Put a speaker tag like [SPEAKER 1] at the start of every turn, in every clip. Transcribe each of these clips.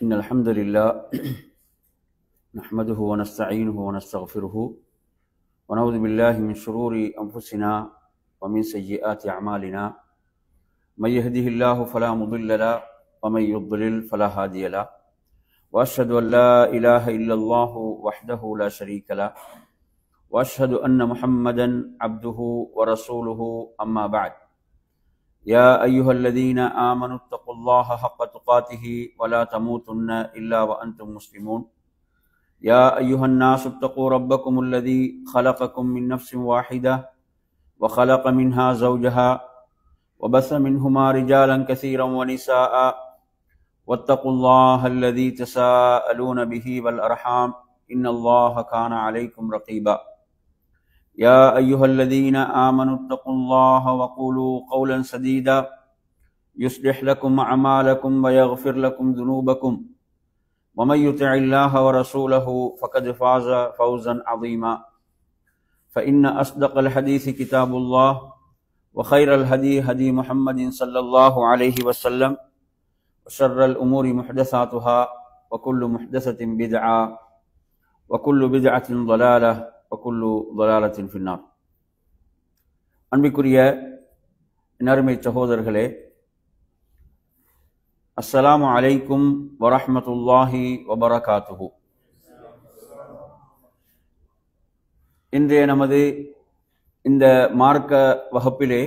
[SPEAKER 1] إن الحمد لله نحمده ونستعينه ونستغفره ونعوذ بالله من شرور أنفسنا ومن سيئات أعمالنا من يهده الله فلا مضل له ومن يضلل فلا هادي له وأشهد أن لا إله إلا الله وحده لا شريك له وأشهد أن محمدا عبده ورسوله أما بعد يا أيها الذين آمنوا اتقوا الله حق تقاته ولا تموتن إلا وأنتم مسلمون يا أيها الناس اتقوا ربكم الذي خلقكم من نفس واحدة وخلق منها زوجها وبث منهما رجالا كثيرا ونساء واتقوا الله الذي تساءلون به والأرحام إن الله كان عليكم رقيبا يا أيها الذين آمنوا اتقوا الله وقولوا قولا سديدا يصلح لكم أعمالكم ويغفر لكم ذنوبكم ومن يطع الله ورسوله فقد فاز فوزا عظيما فإن أصدق الحديث كتاب الله وخير الهدي هدي محمد صلى الله عليه وسلم وشر الأمور محدثاتها وكل محدثة بدعة وكل بدعة ضلالة وكل ضلالة في النار. அன்பிற்குரிய நறுமை சகோதரர்களே, அஸ்ஸலாமு அலைக்கும் வரஹ்மத்துல்லாஹி வபரகாத்துஹு. இன்றைய நமது இந்த மார்க்க வகுப்பிலே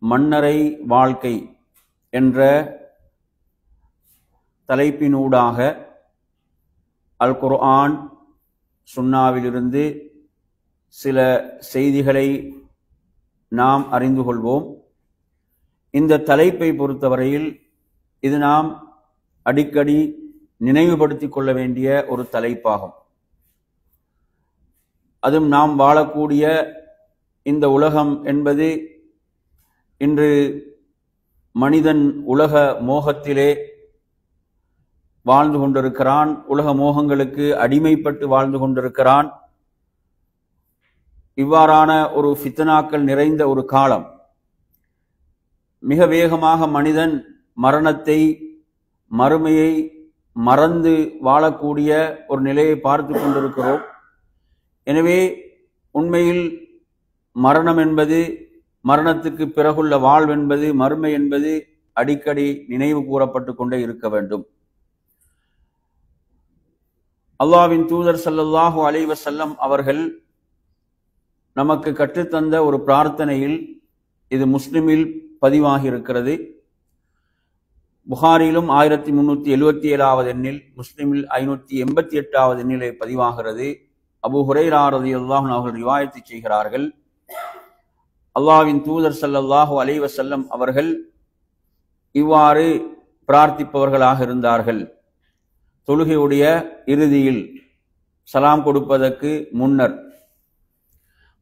[SPEAKER 1] மன்னரை வாழ்க்கை என்ற தலைப்பினூடாக அல் குர்ஆன் சுன்னாவிலிருந்து சில செய்திகளை நாம் அறிந்து கொள்வோம். இந்த தலைப்பை பொறுத்தவரையில் இது நாம் அடிக்கடி நினைவுபடுத்திக் கொள்ள வேண்டிய ஒரு தலைப்பாகும். அதுவும் நாம் வாழக்கூடிய இந்த உலகம் என்பது இன்று மனிதன் உலக மோகத்திலே வாழ்ந்து கொண்டிருக்கிறான், உலக மோகங்களுக்கு அடிமைப்பட்டு வாழ்ந்து கொண்டிருக்கிறான். இவ்வாறான ஒரு ஃபித்னாக்கள் நிறைந்த ஒரு காலம். மிக வேகமாக மனிதன் மரணத்தை, மறுமையை மறந்து வாழக்கூடிய ஒரு நிலையை பார்த்து கொண்டிருக்கிறோம். எனவே உண்மையில் மரணம் என்பது, மரணத்துக்கு பிறகுள்ள வாழ்வென்பது, மறுமை என்பது அடிக்கடி நினைவு கூறப்பட்டு கொண்டே இருக்க வேண்டும். அல்லாஹ்வின் தூதர் ஸல்லல்லாஹு அலைஹி வஸல்லம் அவர்கள் நமக்கு கற்றுத்தந்த ஒரு பிரார்த்தனையில் இது முஸ்லிமில் பதிவாகி இருக்கிறது. புகாரிலும் 1377வது எண்ணில், முஸ்லிமில் 588வது எண்ணிலே பதிவாகிறது. அபூ ஹுரைரா ரலியல்லாஹு அன்ஹு அவர்கள் ரிவாயத்து செய்கிறார்கள், அல்லாஹ்வின் தூதர் ஸல்லல்லாஹு அலைஹி வஸல்லம் அவர்கள் இவ்வாறு பிரார்த்திப்பவர்களாக இருந்தார்கள். தொழுகையுடைய இறுதியில் சலாம் கொடுப்பதற்கு முன்னர்,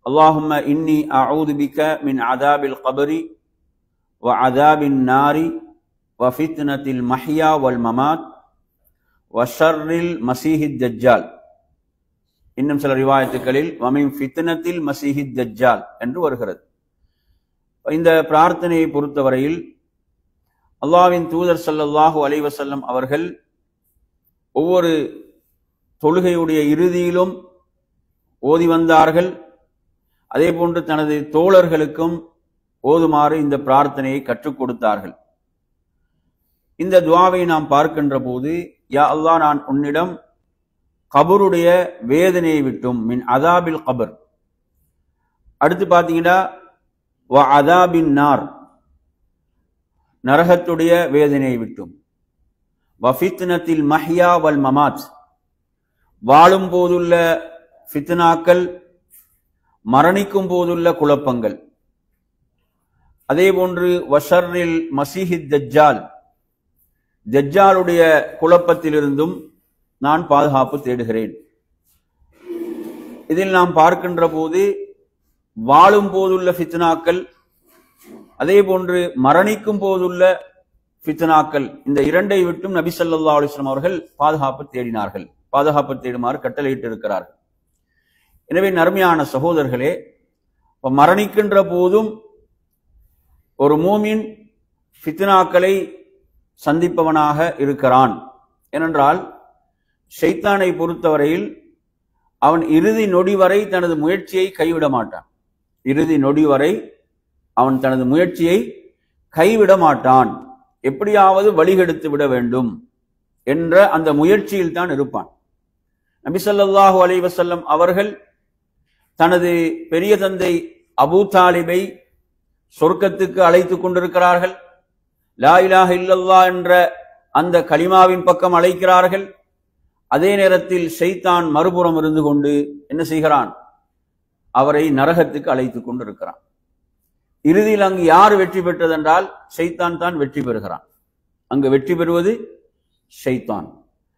[SPEAKER 1] அல்லாஹும்ம இன்னி அஊது பிக மின் அதாபில் கபரி வ அதாபின் நாரி வ ஃபித்னத்தில் மஹ்யா வல் மமாத் வ ஷர்ரில் மஸீஹித் தஜ்ஜால். இன்னும் சில ரிவாயத்துகளில் வமின் ஃபித்னத்தில் மஸீஹித் தஜ்ஜால் என்று வருகிறது. இந்த பிரார்த்தனையை பொறுத்தவரையில் அல்லாஹ்வின் தூதர் ஸல்லல்லாஹு அலைஹி வஸல்லம் அவர்கள் ஒவ்வொரு தொழுகையுடைய இறுதியிலும் ஓதி வந்தார்கள். அதே போன்று தனது தோழர்களுக்கும் ஓதுமாறு இந்த பிரார்த்தனையை கற்றுக் கொடுத்தார்கள். இந்த துஆவை நாம் பார்க்கின்ற போது, யா அல்லாஹ், நான் உன்னிடம் கபருடைய வேதனையை விட்டும், மின் அதாபில் கபர். அடுத்து பார்த்தீங்கன்னா வ அதாபின் நார், நரகத்துடைய வேதனையை விட்டும், வ ஃபித்னத்தில் மஹ்யா வல் மமாத், வாழும் போதுள்ள ஃபித்னாக்கள், மரணிக்கும் போதுள்ள குழப்பங்கள். அதே போன்று வஷர்ரில் மஸீஹித் தஜ்ஜால், தஜ்ஜாலுடைய குழப்பத்திலிருந்தும் நான் பாதுகாப்பு தேடுகிறேன். இதில் நாம் பார்க்கின்ற போது வாழும் போதுள்ள ஃபித்னாக்கள், அதே போன்று மரணிக்கும் போதுள்ள ஃபித்னாக்கள், இந்த இரண்டை விட்டும் நபி ஸல்லல்லாஹு அலைஹி வஸல்லம் அவர்கள் பாதுகாப்பு தேடினார்கள், பாதுகாப்பு தேடுமாறு கட்டளையிட்டு இருக்கிறார்கள். எனவே நறுமையான சகோதரர்களே, மரணிக்கின்ற போதும் ஒரு மூமின் ஃபித்னாக்களை சந்திப்பவனாக இருக்கிறான். ஏனென்றால் ஷைத்தானை பொறுத்தவரையில் அவன் இறுதி நொடி வரை தனது முயற்சியை கைவிட மாட்டான். இறுதி நொடி வரை அவன் தனது முயற்சியை கைவிட மாட்டான். எப்படியாவது வழிகெடுத்து விட வேண்டும் என்ற அந்த முயற்சியில் தான் இருப்பான். நபி ஸல்லல்லாஹு அலைஹி வஸல்லம் அவர்கள் தனது பெரிய தந்தை அபூ தாலிபை சொர்க்கத்துக்கு அழைத்துக் கொண்டிருக்கிறார்கள். லா இலாஹ இல்லல்லாஹ் என்ற அந்த கலிமாவின் பக்கம் அழைக்கிறார்கள். அதே நேரத்தில் ஷைத்தான் மறுபுறம் இருந்து கொண்டு என்ன செய்கிறான்? அவரை நரகத்துக்கு அழைத்துக் கொண்டிருக்கிறான். இறுதியில் அங்கு யார் வெற்றி பெற்றதென்றால் ஷைத்தான் தான் வெற்றி பெறுகிறான். அங்கு வெற்றி பெறுவது ஷைத்தான்.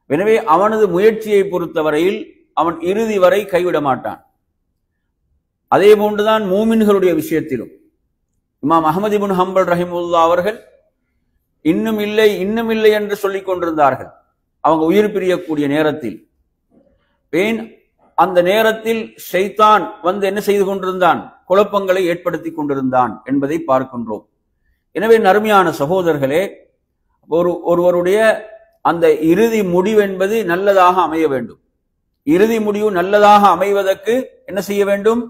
[SPEAKER 1] எனவே அவனது முயற்சியை பொறுத்தவரையில் அவன் இறுதி வரை கைவிட மாட்டான். அதே போன்றுதான் மூமின்களுடைய விஷயத்திலும் இமாம் அஹ்மத் இப்னு ஹம்பல் ரஹிமஹுல்லாஹ் அவர்கள் இன்னும் இல்லை என்று சொல்லிக் கொண்டிருந்தார்கள். அவங்க உயிர் பிரியக்கூடிய நேரத்தில் அந்த நேரத்தில் ஷைத்தான் வந்து என்ன செய்து கொண்டிருந்தான்? குழப்பங்களை ஏற்படுத்தி கொண்டிருந்தான் என்பதை பார்க்கின்றோம். எனவே நறுமையான சகோதரர்களே, ஒருவருடைய அந்த இறுதி முடிவு என்பது நல்லதாக அமைய வேண்டும். இறுதி முடிவு நல்லதாக அமைவதற்கு என்ன செய்ய வேண்டும்?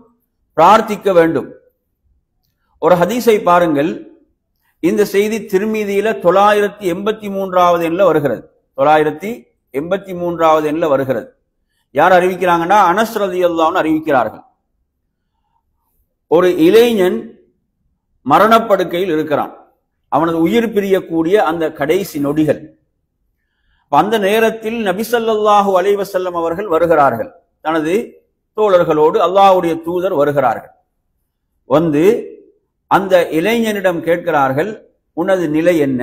[SPEAKER 1] பிரார்த்திக்க வேண்டும். ஒரு ஹதீஸை பாருங்கள். இந்த செய்தி திர்மிதியில 983வது எண்ணில் வருகிறது. 983வது எண்ணில் வருகிறது. யார் அறிவிக்கிறாங்கன்னா அனஸ் ரலியல்லாஹு அன்ஹு அறிவிக்கிறார்கள். ஒரு இளைஞன் மரணப்படுக்கையில் இருக்கிறான். அவனது உயிர் பிரியக்கூடிய அந்த கடைசி நொடிகள். அந்த நேரத்தில் நபி ஸல்லல்லாஹு அலைஹி வஸல்லம் அவர்கள் வருகிறார்கள். தனது தோழர்களோடு அல்லாஹ்வுடைய தூதர் வருகிறார்கள். வந்து அந்த இளைஞனிடம் கேட்கிறார்கள், உனது நிலை என்ன?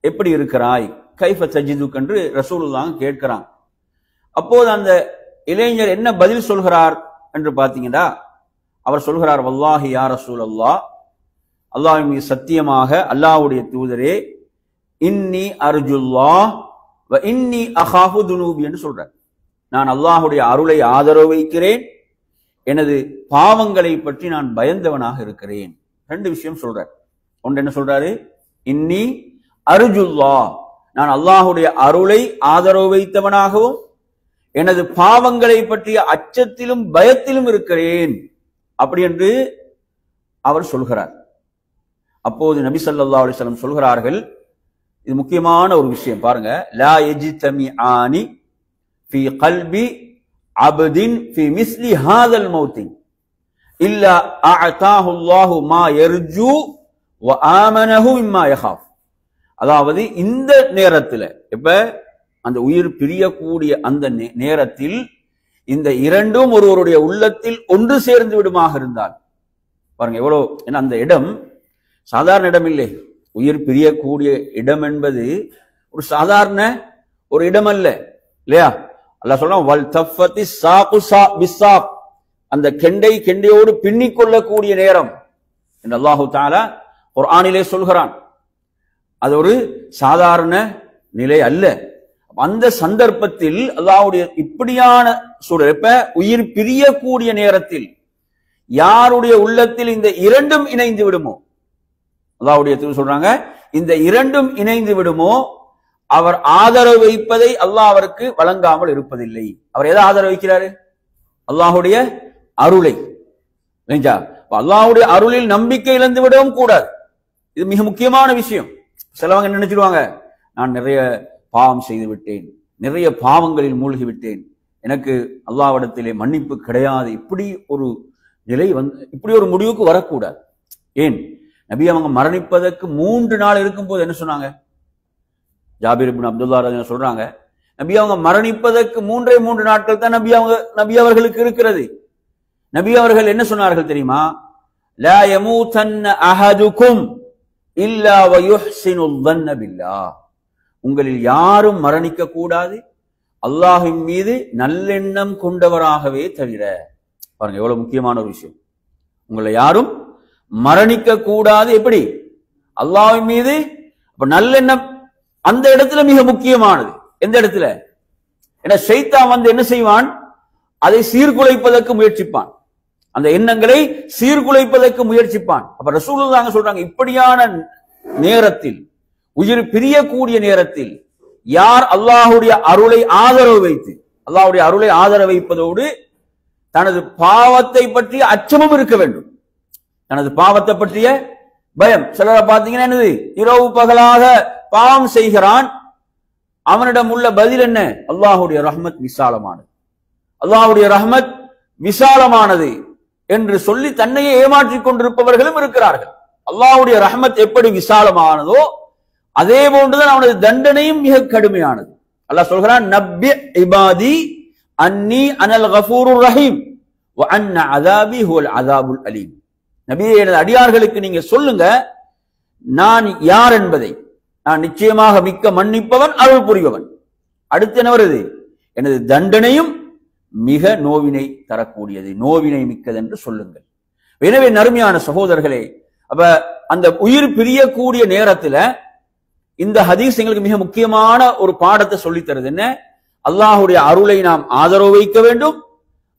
[SPEAKER 1] எப்படி இருக்கிறாய்? கைஃப தஜிதுக் என்று ரசூலுல்லாஹ் கேட்கிறான். அப்போது அந்த இளைஞர் என்ன பதில் சொல்கிறார் என்று பார்த்தீங்கன்னா, அவர் சொல்கிறார், வல்லாஹி யா ரசூலல்லாஹ், அல்லாஹ்வின் மீது சத்தியமாக அல்லாஹ்வுடைய தூதரே, இன்னி அர்ஜுல்லாஹ் வ இன்னி அகாஃபு துனூபி என்று சொல்றார். நான் அல்லாஹ்வுடைய அருளை ஆதரவு வைக்கிறேன், எனது பாவங்களை பற்றி நான் பயந்தவனாக இருக்கிறேன். ரெண்டு விஷயம் சொல்றார். ஒன்று என்ன சொல்றாரு? இன்னி அர்ஜுல்லாஹ், நான் அல்லாஹ்வுடைய அருளை ஆதரவு வைத்தவனாகவும் எனது பாவங்களை பற்றிய அச்சத்திலும் பயத்திலும் இருக்கிறேன் அப்படி என்று அவர் சொல்கிறார். அப்போது நபி ஸல்லல்லாஹு அலைஹி வஸல்லம் சொல்கிறார்கள், இது முக்கியமான ஒரு விஷயம் பாருங்க. லா யஜ்தமிஆனி ஃபீ கல்பி அப்தின் ஃபீ மிஸ்லி ஹாதல் மௌத்தி இல்லா அஅதாஹு அல்லாஹு மா யர்ஜு வ ஆமனஹு மிம்மா யகாஃப். அதாவது இந்த நேரத்தில், இப்ப அந்த உயிர் பிரியக்கூடிய அந்த நேரத்தில் இந்த இரண்டும் ஒருவருடைய உள்ளத்தில் ஒன்று சேர்ந்து விடுமாக இருந்தால் பாருங்க எவ்வளவு. ஏன்னா அந்த இடம் சாதாரண இடம் இல்லை. உயிர் பிரியக்கூடிய இடம் என்பது ஒரு சாதாரண ஒரு இடம் அல்ல, இல்லையா? அல்லாஹ் சொல்றான், வல் தஃபத்தி சாகு பிஸ்ஸாக், அந்த கெண்டையோடு பின்னிக் கொள்ளக்கூடிய நேரம் என்று அல்லாஹு தஆலா குர்ஆனிலே சொல்கிறான். அது ஒரு சாதாரண நிலை அல்ல. அந்த சந்தர்ப்பத்தில் அல்லாஹ்வுடைய இப்படியான சூழல், இப்ப உயிர் பிரியக்கூடிய நேரத்தில் யாருடைய உள்ளத்தில் இந்த இரண்டும் இணைந்து விடுமோ, அல்லாஹ்வுடைய தூதர் சொல்றாங்க, இந்த இரண்டும் இணைந்து விடுமோ அவர் ஆதரவு வைப்பதை அல்லாஹ் அவருக்கு வழங்காமல் இருப்பதில்லை. அவர் எதை ஆதரவு வைக்கிறாரு? அல்லாஹ்வுடைய அருளை. அல்லாஹ்வுடைய அருளில் நம்பிக்கை இழந்து விடவும் கூடாது. இது மிக முக்கியமான விஷயம். சிலவங்க என்ன நினைச்சிடுவாங்க, நான் நிறைய பாவம் செய்து விட்டேன், நிறைய பாவங்களில் மூழ்கி விட்டேன், எனக்கு அல்லாஹ்விடத்திலே மன்னிப்பு கிடையாது, இப்படி ஒரு நிலை இப்படி ஒரு முடிவுக்கு வரக்கூடாது. ஏன்? நபி அவங்க மரணிப்பதற்கு 3 நாள் இருக்கும் போது என்ன சொன்னாங்க? ஜாபிர் இப்னு அப்துல்லா ரலியல்லாஹு சொல்றாங்க, நபி அவங்க மரணிப்பதற்கு 3 நாட்கள் தான் நபி அவர்களுக்கு இருக்கிறது. நபி அவர்கள் என்ன சொன்னார்கள் தெரியுமா? லா யமூதன்ன அஹதுக்கும் இல்லா வ யுஹ்சினுல் ظن பில்லாஹ், உங்களில் யாரும் மரணிக்க கூடாது அல்லாஹ்வின் மீது நல்லெண்ணம் கொண்டவராகவே தவிர. பாருங்க எவ்வளவு முக்கியமான ஒரு விஷயம். உங்களை யாரும் மரணிக்க கூடாது, எப்படி? அல்லாஹ்வின் மீது. அப்ப நல்லெண்ணம் அந்த இடத்துல மிக முக்கியமானது. எந்த இடத்துல? ஏன்னா ஷைத்தான் வந்து என்ன செய்வான்? அதை சீர்குலைப்பதற்கு முயற்சிப்பான், அந்த எண்ணங்களை சீர்குலைப்பதற்கு முயற்சிப்பான். அப்ப ரசூலுல்லாஹ் சொல்றாங்க, இப்படியான நேரத்தில் உயிர் பிரியக்கூடிய நேரத்தில் யார் அல்லாஹுடைய அருளை ஆதரவு வைத்து, அல்லாஹுடைய அருளை ஆதரவு வைப்பதோடு தனது பாவத்தை பற்றிய அச்சமும் இருக்க வேண்டும். தனது பாவத்தை பற்றிய பயம். சிலரை பார்த்தீங்கன்னா என்னது, இரவு பகலாக பாவம் செய்கிறான், அவனிடம் உள்ள பதில் என்ன? அல்லாஹுடைய ரஹ்மத் விசாலமானது, அல்லாஹுடைய ரஹ்மத் விசாலமானது என்று சொல்லி தன்னையே ஏமாற்றிக் கொண்டிருப்பவர்களும் இருக்கிறார்கள். அல்லாஹுடைய ரஹ்மத் எப்படி விசாலமானதோ அதே போன்றுதான் அவனது தண்டனையும் மிக கடுமையானது. அல்லாஹ் சொல்கிறான், நப்பி இபாதி அன்னி அனல் கஃபூருர் ரஹீம் வ அன்ன அஸாபி ஹுவல் அஸாபுல் அலீம். நபியே, எனது அடியார்களுக்கு நீங்க சொல்லுங்க, நான் யார் என்பதை. நான் நிச்சயமாக மிக்க மன்னிப்பவன், அருள் புரிபவன். அடுத்து என்ன வருது? எனது தண்டனையும் மிக நோவினை தரக்கூடியது, நோவினை மிக்கது என்று சொல்லுங்கள். எனவே நறுமையான சகோதரர்களே, அப்ப அந்த உயிர் பிரியக்கூடிய நேரத்துல இந்த ஹதீஸ் எங்களுக்கு மிக முக்கியமான ஒரு பாடத்தை சொல்லித் தருது. என்ன? அல்லாஹுடைய அருளை நாம் ஆதரவு வைக்க வேண்டும்.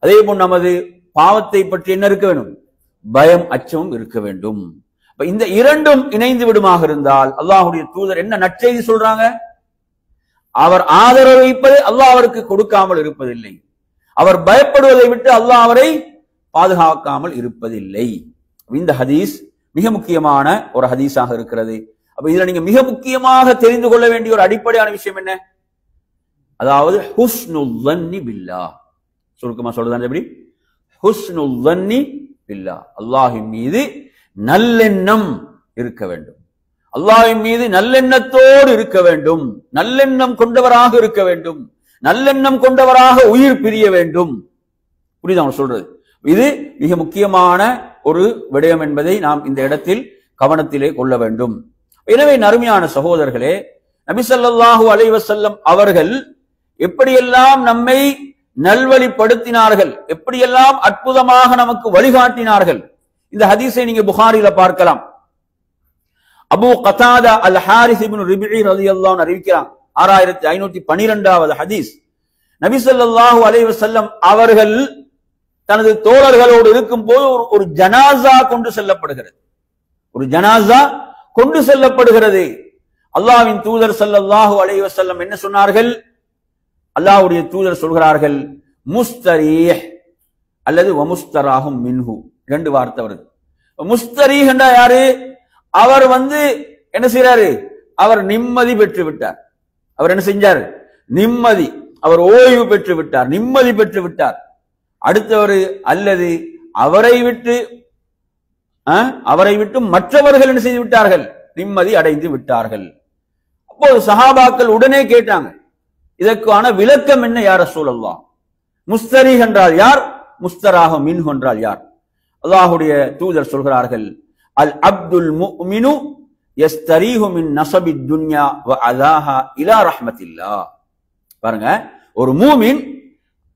[SPEAKER 1] அதே போல் நமது பாவத்தை பற்றி என்ன இருக்க வேண்டும்? பயம், அச்சமும் இருக்க வேண்டும். இந்த இரண்டும் இணைந்து விடுமாக இருந்தால் அல்லாஹுடைய தூதர் என்ன நற்செய்தி சொல்றாங்க? அவர் ஆதரவு வைப்பதை அல்லாஹ் அவருக்கு கொடுக்காமல் இருப்பதில்லை, அவர் பயப்படுவதை விட்டு அல்லாஹ் அவரை பாதுகாக்காமல் இருப்பதில்லை. இந்த ஹதீஸ் மிக முக்கியமான ஒரு ஹதீஸாக இருக்கிறது. அப்ப இதுல நீங்க மிக முக்கியமாக தெரிந்து கொள்ள வேண்டிய ஒரு அடிப்படையான விஷயம் என்ன? அதாவது ஹுஸ்னுல் ظنி பில்லாஹ். சுருக்கமா சொல்றதா எப்படி? ஹுஸ்னுல் ظنி பில்லாஹ், அல்லாஹ்வின் மீது நல்லெண்ணம் இருக்க வேண்டும். அல்லாஹ்வின் மீது நல்லெண்ணத்தோடு இருக்க வேண்டும், நல்லெண்ணம் கொண்டவராக இருக்க வேண்டும், நல்லெண்ணம் கொண்டவராக உயிர் பிரிய வேண்டும். புரியுதா அவங்க சொல்றது? இது மிக முக்கியமான ஒரு விடயம் என்பதை நாம் இந்த இடத்தில் கவனத்திலே கொள்ள வேண்டும். எனவே நறுமையான சகோதரர்களே, நபி ஸல்லல்லாஹு அலைஹி வஸல்லம் அவர்கள் எப்படியெல்லாம் நம்மை நல்வழிப்படுத்தினார்கள், எப்படியெல்லாம் அற்புதமாக நமக்கு வழிகாட்டினார்கள். இந்த ஹதீஸை நீங்க புகாரில பார்க்கலாம். அபூ கதாதா அல் ஹாரிஸ் இப்னு ரிபிஇ ரலியல்லாஹு அன்ஹு அறிவிக்கிறாங்க, 6512வது ஹதீஸ். நபி ஸல்லல்லாஹு அலைஹி வஸல்லம் அவர்கள் தனது தோழர்களோடு இருக்கும் போது ஒரு ஜனாசா கொண்டு செல்லப்படுகிறது, ஒரு ஜனாசா கொண்டு செல்லப்படுகிறது. அல்லாஹ்வின் தூதர் ஸல்லல்லாஹு அலைஹி வஸல்லம் என்ன சொன்னார்கள்? அல்லாஹ்வுடைய தூதர் சொல்கிறார்கள், முஸ்தரீஹ் அல்லது வமுஸ்தராஹும் மின்ஹு, ரெண்டு வார்த்தை வருது. முஸ்தரீஹ் என்றா யாரு? அவர் என்ன செய்யறாரு? அவர் நிம்மதி பெற்று விட்டார். அவர் என்ன செஞ்சார்? நிம்மதி, அவர் ஓய்வு பெற்று விட்டார், நிம்மதி பெற்று விட்டார். அடுத்தவர் அல்லது அவரை விட்டு மற்றவர்கள் என்ன செய்து விட்டார்கள்? நிம்மதி அடைந்து விட்டார்கள். அப்போது சஹாபாக்கள் உடனே கேட்டாங்க, இதற்கான விளக்கம் என்ன யா ரசூலல்லாஹ்? முஸ்தரீஹ் என்றால் யார்? முஸ்தராஹ மின்ஹு என்றால் யார்? அல்லாஹ்வுடைய தூதர் சொல்கிறார்கள், அல் அப்துல் முஃமினு யஸ்தரீஹு மின் நஸபித் துன்யா வ அஸாஹா இலா ரஹ்மத்தில்லாஹ். பாருங்க,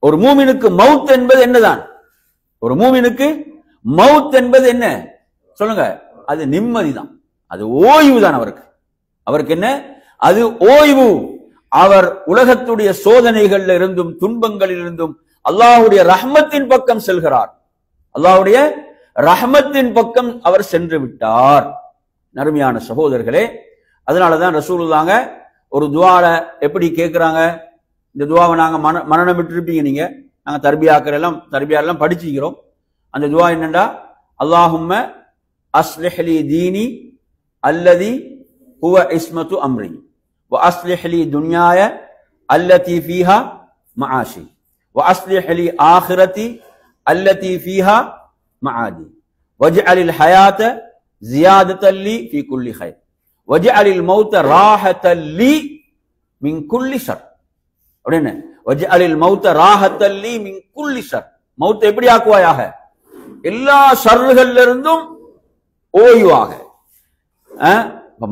[SPEAKER 1] ஒரு மூமினுக்கு மவுத் என்பது என்னதான்? ஒரு மூமினுக்கு மவுத் என்பது என்ன சொல்லுங்க? அது நிம்மதி தான், அது ஓய்வு தான். அவருக்கு என்ன? அது ஓய்வு. அவர் உலகத்துடைய சோதனைகள்ல இருந்தும் துன்பங்களில் இருந்தும் அல்லாஹ்வுடைய ரஹ்மத்தின் பக்கம் செல்கிறார், அல்லாஹ்வுடைய ரஹ்மத்தின் பக்கம் அவர் சென்று விட்டார். நறுமையான சகோதரர்களே, அதனாலதான் ரசூலுல்லாஹ் ஒரு துஆல எப்படி கேட்கிறாங்க? இந்த துஆவை நாங்க மனனம் விட்டுருப்பீங்க, நீங்க நாங்க தர்பியாலாம் படிச்சுக்கிறோம். அந்த துஆ என்னண்டா, அல்லாஹும்ம அஸ்லிஹ் லி தீனி அல்லதி ஹுவ இஸ்மத்து அம்ரி வ அஸ்லிஹ் லி துன்யாய அல்லதி ஃபீஹா மஆஷி வ அஸ்லிஹ் லி ஆখিরাতি அல்லதி ஃபீஹா மஆதி வஜ்அலில் ஹயாத ஜியாதத்தன் லி ஃபீ குல்லி கைர் வஜ்அலில் மௌத ராஹத்தன் லி மின் குல்லி ஷர். அப்படினே வஜ்அலில் மௌத ராஹத்தன் லி மின் குல்லி ஷர். மௌத் எப்படி ஆக்குவாயாக? எல்லா ஷர்றுகள்ல இருந்தும் ஓய்வாக.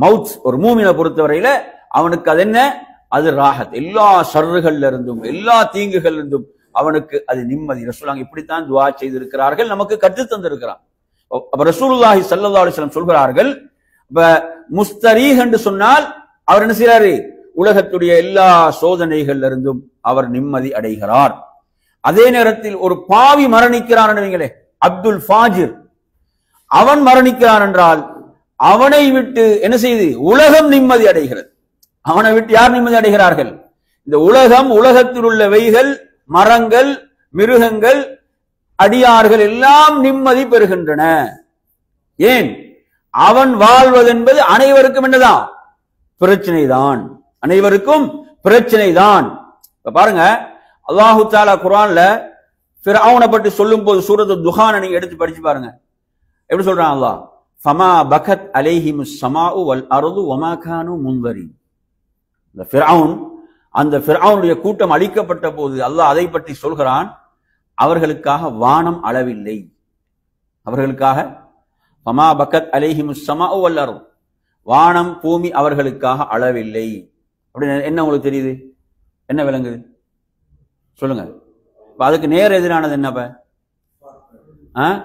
[SPEAKER 1] மவுத் ஒரு மூமினை பொறுத்தவரையில அவனுக்கு அது என்ன? அது ராஹத், எல்லா ஷர்றுகள்ல இருந்தும் எல்லா தீங்குகள் இருந்தும் அவனுக்கு அது நிம்மதி. ரசூலுல்லாஹ் இப்படித்தான் துஆ செய்திருக்கிறார்கள், நமக்கு கற்று தந்திருக்கிறார். அப்ப ரசூலுல்லாஹி ஸல்லல்லாஹு அலைஹி வஸல்லம் சொல்கிறார்கள், முஸ்தரீஹ் என்று சொன்னால் அவர் என்ன செய்யறாரு? உலகத்துடைய எல்லா சோதனைகள்ல இருந்தும் அவர் நிம்மதி அடைகிறார். அதே நேரத்தில் ஒரு பாவி மரணிக்கிறான், அப்துல் ஃபாஜிர், அவன் மரணிக்கிறான் என்றால் அவனை விட்டு என்ன செய்து உலகம் நிம்மதி அடைகிறது. அவனை விட்டு யார் நிம்மதி அடைகிறார்கள்? இந்த உலகம், உலகத்தில் உள்ளவைகள், மரங்கள், மிருகங்கள், அடியார்கள் எல்லாம் நிம்மதி பெறுகின்றன. ஏன்? அவன் வாழ்வதென்பது அனைவருக்கும் என்னதான்? பிரச்சனை தான். அனைவருக்கும் பிரச்சனை தான். இப்ப பாருங்க, அல்லாஹு தஆலா குர்ஆன்ல ஃபிர்அவுனை பற்றி சொல்லும் போது சூரத்து துஹானை நீங்க எடுத்து படிச்சு பாருங்க. எப்படி சொல்றான் அல்லாஹ்? ஃபமா பகத் அலைஹிமுஸ் ஸமாஉ வல் அர்து வமா கானூ முன்தரின். இந்த ஃபிர்அவுன், அந்த ஃபிர்அவுனுடைய கூட்டம் அழிக்கப்பட்ட போது அல்லாஹ் அதை பற்றி சொல்கிறான், அவர்களுக்காக வானம் அளவில்லை. அவர்களுக்காக ஃபமா பகத் அலைஹிமுஸ் ஸமாஉ வல் அர்து, வானம் பூமி அவர்களுக்காக அளவில்லை. அப்படின்னு என்ன உங்களுக்கு தெரியுது? என்ன விளங்குது சொல்லுங்க. அதுக்கு நேர் எதிரானது என்னப்ப?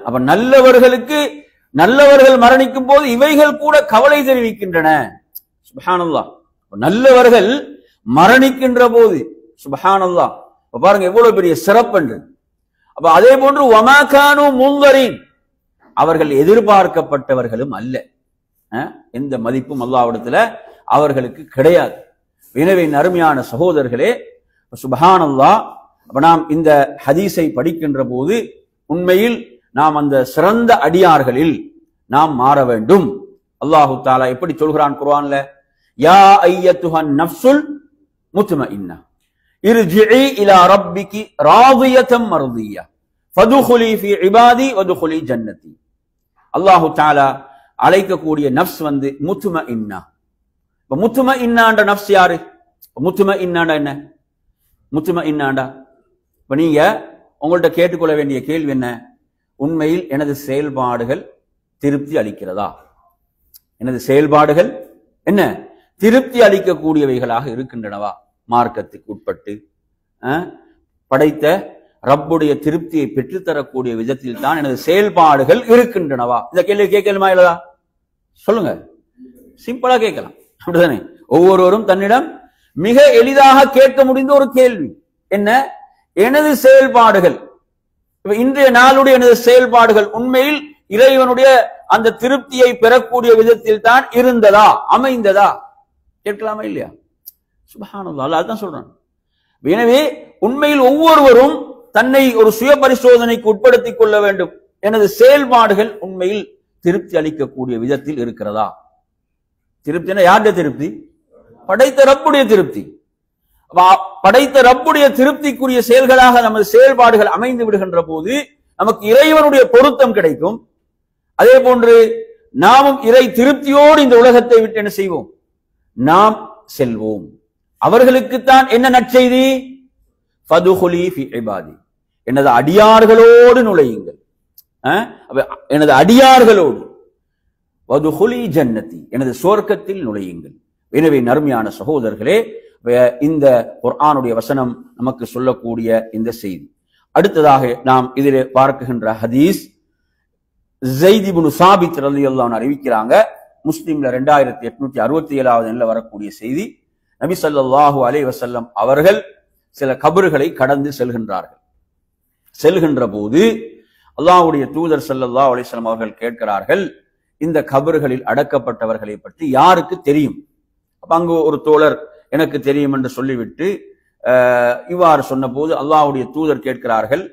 [SPEAKER 1] அப்ப நல்லவர்களுக்கு, நல்லவர்கள் மரணிக்கும் போது இவைகள் கூட கவலை தெரிவிக்கின்றன. சுப்ஹானல்லாஹ். நல்லவர்கள் மரணிக்கின்ற போது சுப்ஹானல்லாஹ், பாருங்க எவ்வளவு பெரிய சிறப்பு என்று. அப்ப அதே போன்று வமா கானூ முன்தரின், அவர்கள் எதிர்பார்க்கப்பட்டவர்களும் அல்ல. எந்த மதிப்பும் அல்லாஹ்விடத்துல அவர்களுக்கு கிடையாது. எனவே அருமையான சகோதரர்களே, சுப்ஹானல்லாஹ், அப்ப நாம் இந்த ஹதீஸை படிக்கின்ற போது உண்மையில் நாம் அந்த சிறந்த அடியார்களில் நாம் மாற வேண்டும். அல்லாஹு தஆலா எப்படி சொல்கிறான் குர்ஆன்ல? யா அய்யத்துஹன் நஃப்ஸுல் முத்மஇன்னா இர்ஜிஇ இலா ரப்பிகி ராதியத்தம் மர்தியா ஃபதுகுலி ஃபீ இபாதி வதுகுலி ஜன்னதி. அல்லாஹு தஆலா அழைக்கக்கூடிய நஃப்ஸ் வந்து முத்மஇன்னா. இப்ப முத்மஇன்னான்ற நஃப்ஸ் யாரு? முத்மஇன்னாண்டா என்ன? முத்மஇன்னாண்டா இப்ப நீங்க உங்கள்ட்ட கேட்டுக்கொள்ள வேண்டிய கேள்வி என்ன? உண்மையில் எனது செயல்பாடுகள் திருப்தி அளிக்கிறதா? எனது செயல்பாடுகள் என்ன திருப்தி அளிக்கக்கூடியவைகளாக இருக்கின்றனவா? மார்க்கத்துக்கு உட்பட்டு படைத்த ரப்புடைய திருப்தியை பெற்றுத்தரக்கூடிய விதத்தில் தான் எனது செயல்பாடுகள் இருக்கின்றனவா? இந்த கேள்வி கேட்கணுமா இல்லதா? சொல்லுங்க. சிம்பிளா கேட்கலாம், அப்படிதானே? ஒவ்வொருவரும் தன்னிடம் மிக எளிதாக கேட்க முடிந்த ஒரு கேள்வி என்ன? எனது செயல்பாடுகள், இன்றைய நாளுடைய எனது செயல்பாடுகள் உண்மையில் இறைவனுடைய அந்த திருப்தியை பெறக்கூடிய விதத்தில் தான் இருந்ததா, அமைந்ததா? கேட்கலாமா இல்லையா? சுப்ஹானல்லாஹ், அல்லாஹ் தான் சொல்றான். எனவே உண்மையில் ஒவ்வொருவரும் தன்னை ஒரு சுய பரிசோதனைக்கு உட்படுத்திக் கொள்ள வேண்டும். எனது செயல்பாடுகள் உண்மையில் திருப்தி அளிக்கக்கூடிய விதத்தில் இருக்கிறதா? திருப்தினா யாருடைய திருப்தி? படைத்த ரப்புடைய திருப்தி. படைத்த ரப்புடைய திருப்திக்குரிய செயல்களாக நமது செயல்பாடுகள் அமைந்து விடுகின்ற போது நமக்கு இறைவனுடைய பொருத்தம் கிடைக்கும். அதே போன்று நாமும் இறை திருப்தியோடு இந்த உலகத்தை விட்டு என்ன செய்வோம்? நாம் செல்வோம். அவர்களுக்குத்தான் என்ன நற்செய்தி? ஃபதுகுலி ஃபீ இபாதி, எனது அடியார்களோடு நுழையுங்கள். எனது அடியார்களோடு. வதுகுலி ஜன்னதி, எனது சுவர்க்கத்தில் நுழையுங்கள். எனவே நறுமையான சகோதரர்களே, இந்த குர்ஆனுடைய வசனம் நமக்கு சொல்லக்கூடிய இந்த செய்தி. அடுத்ததாக நாம் இதிலே பார்க்கின்ற ஹதீஸ் ஸைத் இப்னு சாபித் ரலியல்லாஹு அன்ஹு அறிவிக்கிறாங்க. முஸ்லிம்ல 2867வது எண்ணில் வரக்கூடிய செய்தி. நபி ஸல்லல்லாஹு அலைஹி வஸல்லம் அவர்கள் சில கபறுகளை கடந்து செல்கின்றார்கள். செல்கின்ற போது அல்லாஹ்வுடைய தூதர் ஸல்லல்லாஹு அலைஹி வஸல்லம் அவர்கள் கேட்கிறார்கள், இந்த கபறுகளில் அடக்கப்பட்டவர்களை பற்றி யாருக்கு தெரியும்? அப்ப அங்கு ஒரு தோழர் எனக்கு தெரியும் என்று சொல்லிவிட்டு இவ்வாறு சொன்ன போது அல்லாஹ்வுடைய தூதர் கேட்கிறார்கள்,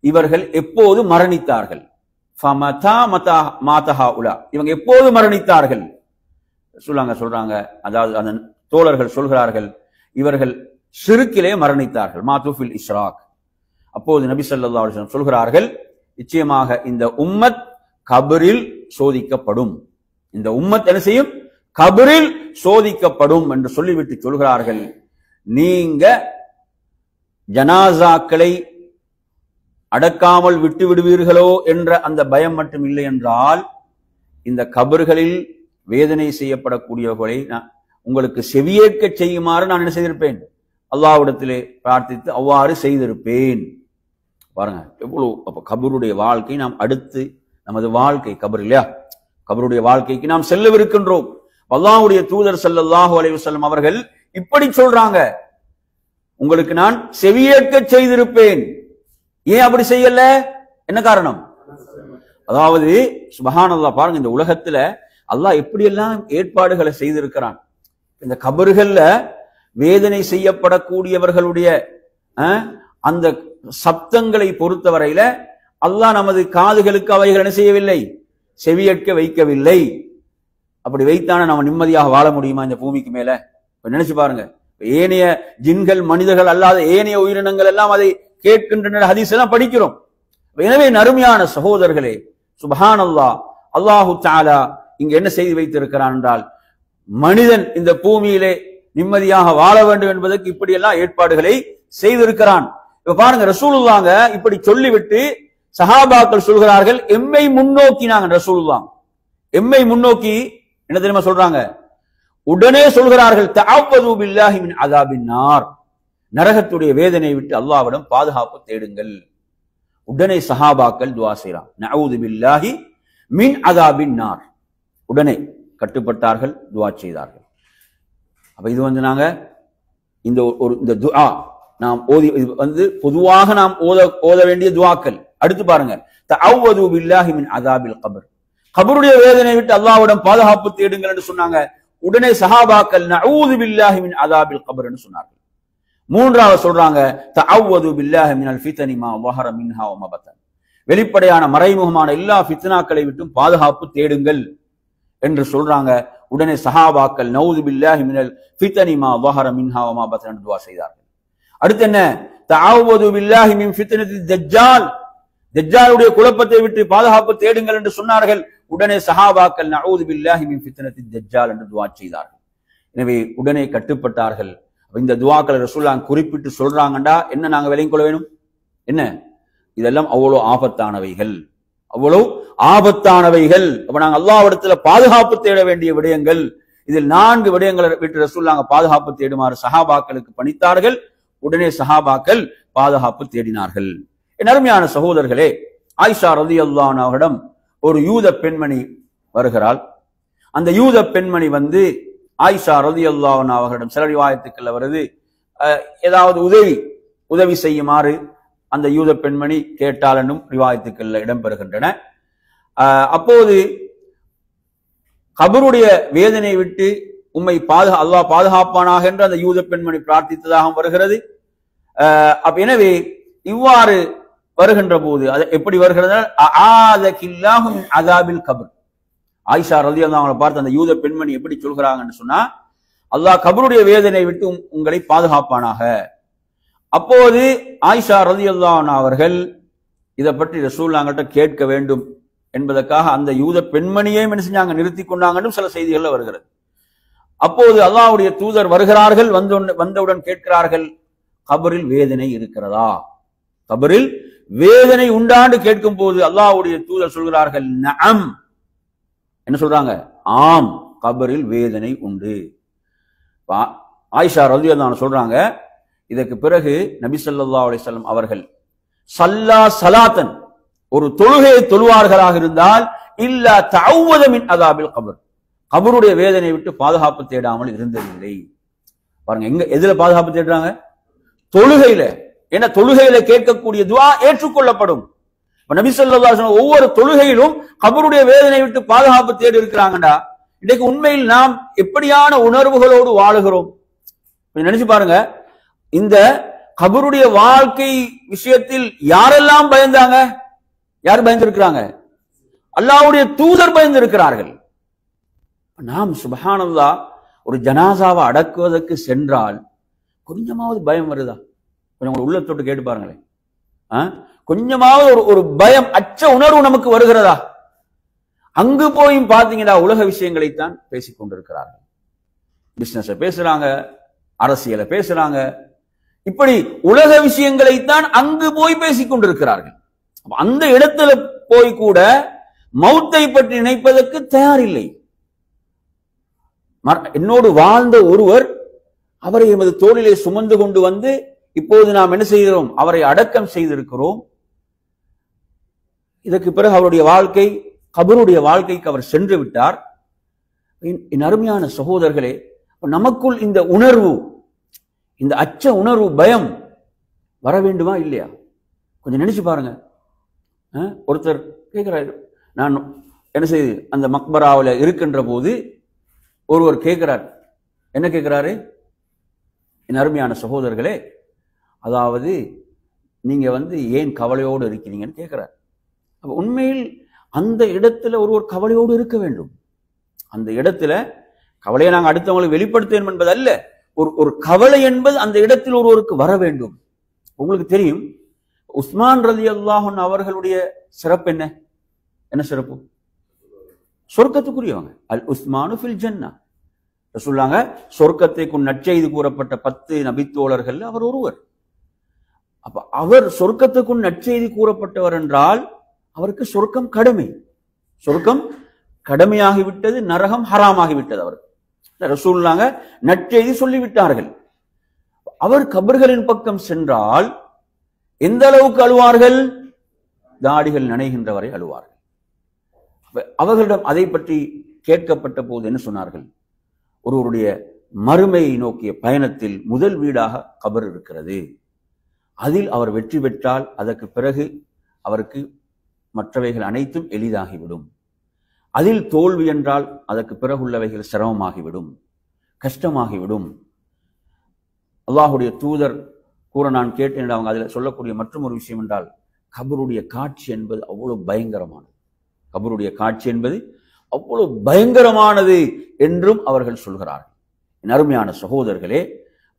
[SPEAKER 1] இவர்கள் எப்போது மரணித்தார்கள்? இவங்க எப்போது மரணித்தார்கள்? சொல்றாங்க. அதாவது அந்த தோழர்கள் சொல்கிறார்கள், இவர்கள் ஷிர்கிலே மரணித்தார்கள், மாதுஃபில் இஷ்ராக். அப்போது நபி ஸல்லல்லாஹு அலைஹி வஸல்லம் சொல்கிறார்கள், நிச்சயமாக இந்த உம்மத் கபரில் சோதிக்கப்படும். இந்த உம்மத் என்ன செய்யும்? கபரில் சோதிக்கப்படும் என்று சொல்லிவிட்டு சொல்கிறார்கள், நீங்க ஜனாசாக்களை அடக்காமல் விட்டு விடுவீர்களோ என்ற அந்த பயம் மட்டும் இல்லை என்றால், இந்த கபர்களில் வேதனை செய்யப்படக்கூடியவர்களை உங்களுக்கு செவியேற்க செய்யுமாறு நான் என்ன செய்திருப்பேன்? அல்லாஹ்விடத்திலே பிரார்த்தித்து அவ்வாறு செய்திருப்பேன். பாருங்க எவ்வளவு. அப்ப கபருடைய வாழ்க்கை நாம் அடுத்து நமது வாழ்க்கை கபர் இல்லையா? கபருடைய வாழ்க்கைக்கு நாம் செல்லவிருக்கின்றோம். அல்லாஹ்வுடைய தூதர் ஸல்லல்லாஹு அலைஹி வஸல்லம் அவர்கள் இப்படி சொல்றாங்க, உங்களுக்கு நான் செவியேற்க செய்திருப்பேன். ஏன் அப்படி செய்யல? என்ன காரணம்? அதாவது சுப்ஹானல்லாஹ், பாருங்க, இந்த உலகத்துல அல்லாஹ் எப்படியெல்லாம் ஏற்பாடுகளை செய்திருக்கிறான். இந்த கபறுகள்ல வேதனை செய்யப்படக்கூடியவர்களுடைய அந்த சப்தங்களை பொறுத்தவரையில அல்லாஹ் நமது காதுகளுக்கு அவைகள் என்ன செய்யவில்லை, செவியேற்க வைக்கவில்லை. அப்படி வைத்தான நம்ம நிம்மதியாக வாழ முடியுமா இந்த பூமிக்கு மேல? நினைச்சு பாருங்க. ஏனைய ஜின்கள் மனிதர்கள் அல்லாத ஏனைய உயிரினங்கள் எல்லாம் அதை கேட்கின்றன, ஹதீஸ் எல்லாம் படிக்கிறோம். எனவே நறுமையான சகோதரர்களே, சுப்ஹானல்லாஹ், அல்லாஹு தஆலா இங்க என்ன செய்து வைத்திருக்கிறான் என்றால், மனிதன் இந்த பூமியிலே நிம்மதியாக வாழ வேண்டும் என்பதற்கு இப்படியெல்லாம் ஏற்பாடுகளை செய்திருக்கிறான். இப்ப பாருங்க, ரசூலுல்லாஹ் இப்படி சொல்லிவிட்டு சஹாபாக்கள் சொல்கிறார்கள், எம்மை முன்னோக்கினாங்க. ரசூலுல்லாஹ் எம்மை முன்னோக்கி என்ன தெரியுமா சொல்றாங்க? உடனே சொல்கிறார்கள், தஅவ்வது பில்லாஹி மின் அஸாபின் நார், நரகத்துடைய வேதனையை விட்டு அல்லாஹ்விடம் பாதுகாப்பு தேடுங்கள். உடனே சஹாபாக்கள் துஆ செய்றாங்க, நஅஊது பில்லாஹி மின் அஸாபின் நார். உடனே கட்டுப்பட்டார்கள், துஆ செய்தார்கள். அப்ப இது நாங்க இந்த துஆ நாம் ஓதி பொதுவாக நாம் ஓத வேண்டிய துஆக்கள். அடுத்து பாருங்க, தஅவ்வது பில்லாஹி மின் அஸாபில் கபர், கபருடைய வேதனை விட்டு அல்லாஹ்விடம் பாதுகாப்பு தேடுங்கள் என்று சொன்னாங்க. உடனே சஹாபாக்கள் நஊது பில்லாஹி மின் அஸாபில் கபர் என்று சொன்னார்கள். மூன்றாவது சொல்றாங்க, தஅவ்வது பில்லாஹி மினல் ஃபித்னி மா ظஹர மின்ஹா வ மா பத்தன், வெளிப்படையான மறைமுகமான எல்லா ஃபித்னாக்களை விட்டும் பாதுகாப்பு தேடுங்கள் என்று சொல்றாங்க. உடனே சஹாபாக்கள் நஊது பில்லாஹி மினல் ஃபித்னி மா ظஹர மின்ஹா வ மா பத்தன் என்று துஆ செய்தார்கள். அடுத்து என்ன? தஅவ்வது பில்லாஹி மின் ஃபித்னதி தஜ்ஜால், தஜ்ஜாலுடைய குழப்பத்தை விட்டு பாதுகாப்பு தேடுங்கள் என்று சொன்னார்கள். உடனே சஹாபாக்கள் நஊது பில்லாஹி மின் ஃபித்னதி தஜ்ஜால் என்று துஆ செய்தார்கள். எனவே உடனே கட்டுப்பட்டார்கள். இந்த துஆக்களை ரசூலுல்லாஹ் குறிப்பிட்டு சொல்றாங்கடா என்ன நாங்க விளங்கிக் கொள்ள வேணும்? என்ன இதெல்லாம் அவ்வளவு ஆபத்தானவைகள், அவ்வளவு ஆபத்தானவைகள். அப்ப நாங்க அல்லாஹ்விடத்துல பாதுகாப்பு தேட வேண்டிய விடயங்கள். இதில் 4 விடயங்களை விட்டு ரசூலுல்லாஹ் பாதுகாப்பு தேடுமாறு சஹாபாக்களுக்கு பணித்தார்கள். உடனே சஹாபாக்கள் பாதுகாப்பு தேடினார்கள். என் அருமையான சகோதரர்களே, ஆயிஷா ரலியல்லாஹு அன்ஹா அவரிடம் ஒரு யூத பெண்மணி வருகிறாள். அந்த யூத பெண்மணி ஆயிஷா ரலியல்லாஹு அன்ஹா அவரிடம் சில ரிவாயத்துக்கள் வருது, ஏதாவது உதவி செய்யுமாறு அந்த யூத பெண்மணி கேட்டால் என்னும் ரிவாயத்துக்கள் இடம்பெறுகின்றன. அப்போது கபருடைய வேதனை விட்டு உம்மை அல்லாஹ் பாதுகாப்பானாக என்று அந்த யூத பெண்மணி பிரார்த்தித்ததாக வருகிறது. எனவே இவ்வாறு வருகின்ற போது அது எப்படி வருகிறது? அஆதகில்லாஹு மின் அஸாபில் கபர். ஆயிஷா ரலியல்லாஹு அன்ஹா பார்த்து அந்த யூத பெண்மணி எப்படி சொல்கிறாங்கன்னு சொன்னா, அல்லாஹ் கபருடைய வேதனை விட்டு உங்களை பாதுகாப்பானாக. அப்போது ஆயிஷா ரலியல்லாஹு அன்ஹா அவர்கள் இதை பற்றி ரசூலுல்லாஹ்கிட்ட கேட்க வேண்டும் என்பதற்காக அந்த யூத பெண்மணியை என்ன செஞ்சாங்க, நிறுத்தி கொண்டாங்கன்னு சில செய்திகள்ல வருகிறது. அப்போது அல்லாஹ்வுடைய தூதர் வருகிறார்கள். வந்தவுடன் கேட்கிறார்கள், கபரில் வேதனை இருக்கிறதா? கபரில் வேதனை உண்டாண்டு கேட்கும் போது அல்லாஹ்வுடைய தூதர் சொல்கிறார்கள், நஅம். என்ன சொல்றாங்க? ஆம், கபரில் வேதனை உண்டு. ஆயிஷா ரலியல்லாஹு அன்ஹா சொல்றாங்க, இதற்கு பிறகு நபி ஸல்லல்லாஹு அலைஹி வஸல்லம் அவர்கள் ஸல்லா ஸலாத்தன், ஒரு தொழுகையை தொழுவார்களாக இருந்தால், இல்லா தஅவ்வத மின் அஸாபில் கபர், கபருடைய வேதனை விட்டு பாதுகாப்பு தேடாமல் இருந்ததில்லை. பாருங்க, எதுல பாதுகாப்பு தேடுறாங்க? தொழுகையில. ஏன்னா தொழுகையில கேட்கக்கூடிய துஆ ஏற்றுக்கொள்ளப்படும். நபி ஸல்லல்லாஹு அலைஹி வஸல்லம் ஒவ்வொரு தொழுகையிலும் கபருடைய வேதனை விட்டு பாதுகாப்பு தேடி இருக்கிறாங்கடா. இன்னைக்கு உண்மையில் நாம் எப்படியான உணர்வுகளோடு வாழுகிறோம் நினைச்சு பாருங்க. இந்த கபருடைய வாழ்க்கை விஷயத்தில் யாரெல்லாம் பயந்தாங்க? யார் பயந்திருக்கிறாங்க? அல்லாஹ்வுடைய தூதர் பயந்திருக்கிறார்கள். நாம் சுப்ஹானல்லாஹ் ஒரு ஜனாசாவை அடக்குவதற்கு சென்றால் கொஞ்சமாவது பயம் வருதா? கொஞ்சம் உள்ளத்தோட்டு கேட்டு பாருங்களேன். கொஞ்சமாவது ஒரு பயம், அச்ச உணர்வு நமக்கு வருகிறதா? அங்கு போயும் பாத்தீங்கன்னா உலக விஷயங்களைத்தான் பேசிக் கொண்டிருக்கிறார்கள். பிசினஸ் பேசுறாங்க, அரசியலை பேசுறாங்க, இப்படி உலக விஷயங்களைத்தான் அங்கு போய் பேசிக் கொண்டிருக்கிறார்கள். அந்த இடத்துல போய் கூட மௌத்தை பற்றி நினைப்பதற்கு தயாரில்லை. என்னோடு வாழ்ந்த ஒருவர், அவரை எமது தோளிலே சுமந்து கொண்டு வந்து இப்போது நாம் என்ன செய்கிறோம்? அவரை அடக்கம் செய்திருக்கிறோம். இதற்கு பிறகு அவருடைய வாழ்க்கை, கபருடைய வாழ்க்கைக்கு அவர் சென்று விட்டார். என் அருமையான சகோதரர்களே, நமக்குள் இந்த உணர்வு, இந்த அச்ச உணர்வு, பயம் வர வேண்டுமா இல்லையா? கொஞ்சம் நினைச்சு பாருங்க. ஒருத்தர் கேட்கிறாரு, நான் என்ன செய்யுது, அந்த மக்பராவில் இருக்கின்ற போது ஒருவர் கேட்கிறார். என்ன கேட்கிறாரு? என் அருமையான சகோதரர்களே, அதாவது நீங்க ஏன் கவலையோடு இருக்கிறீங்கன்னு கேட்கிறார். உண்மையில் அந்த இடத்துல ஒருவர் கவலையோடு இருக்க வேண்டும். அந்த இடத்துல கவலையை நாங்கள் அடுத்தவங்களுக்கு வெளிப்படுத்தேன் என்பது அல்ல, ஒரு கவலை என்பது அந்த இடத்தில் ஒருவருக்கு வர வேண்டும். உங்களுக்கு தெரியும், உஸ்மான் ரலியல்லாஹு அன்ஹு அவர்களுடைய சிறப்பு என்ன? என்ன சிறப்பு? சொர்க்கத்துக்குரியவங்க. அல் உஸ்மானு ஃபில் ஜன்னா. சொல்லாங்க, சொர்க்கத்தைக்கு நற்செய்தி கூறப்பட்ட 10 நபித்தோழர்கள் அவர் ஒருவர். அப்ப அவர் சொர்க்கத்துக்கும் நற்செய்தி கூறப்பட்டவர் என்றால் அவருக்கு சொர்க்கம் கடமை. சொர்க்கம் கடமையாகிவிட்டது, நரகம் ஹராமாகிவிட்டது. அவர் ரசூலுல்லாஹ் நற்செய்தி சொல்லிவிட்டார்கள். அவர் கபர்களின் பக்கம் சென்றால் எந்த அளவுக்கு அழுவார்கள்? தாடிகள் நனைகின்ற வரை அழுவார்கள். அவர்களிடம் அதை பற்றி கேட்கப்பட்ட போது என்ன சொன்னார்கள்? ஒருவருடைய மறுமையை நோக்கிய பயணத்தில் முதல் வீடாக கபர் இருக்கிறது. அதில் அவர் வெற்றி பெற்றால் அதற்கு பிறகு அவருக்கு மற்றவைகள் அனைத்தும் எளிதாகிவிடும். அதில் தோல்வி என்றால் அதற்கு பிறகு உள்ளவைகள் சிரமமாகிவிடும், கஷ்டமாகிவிடும். அல்லாஹுடைய தூதர் கூற நான் கேட்டேன். அவங்க அதில் சொல்லக்கூடிய மற்றும் ஒரு விஷயம் என்றால், கபருடைய காட்சி என்பது அவ்வளவு பயங்கரமானது. கபருடைய காட்சி என்பது அவ்வளவு பயங்கரமானது என்றும் அவர்கள் சொல்கிறார்கள். என் அருமையான சகோதரர்களே,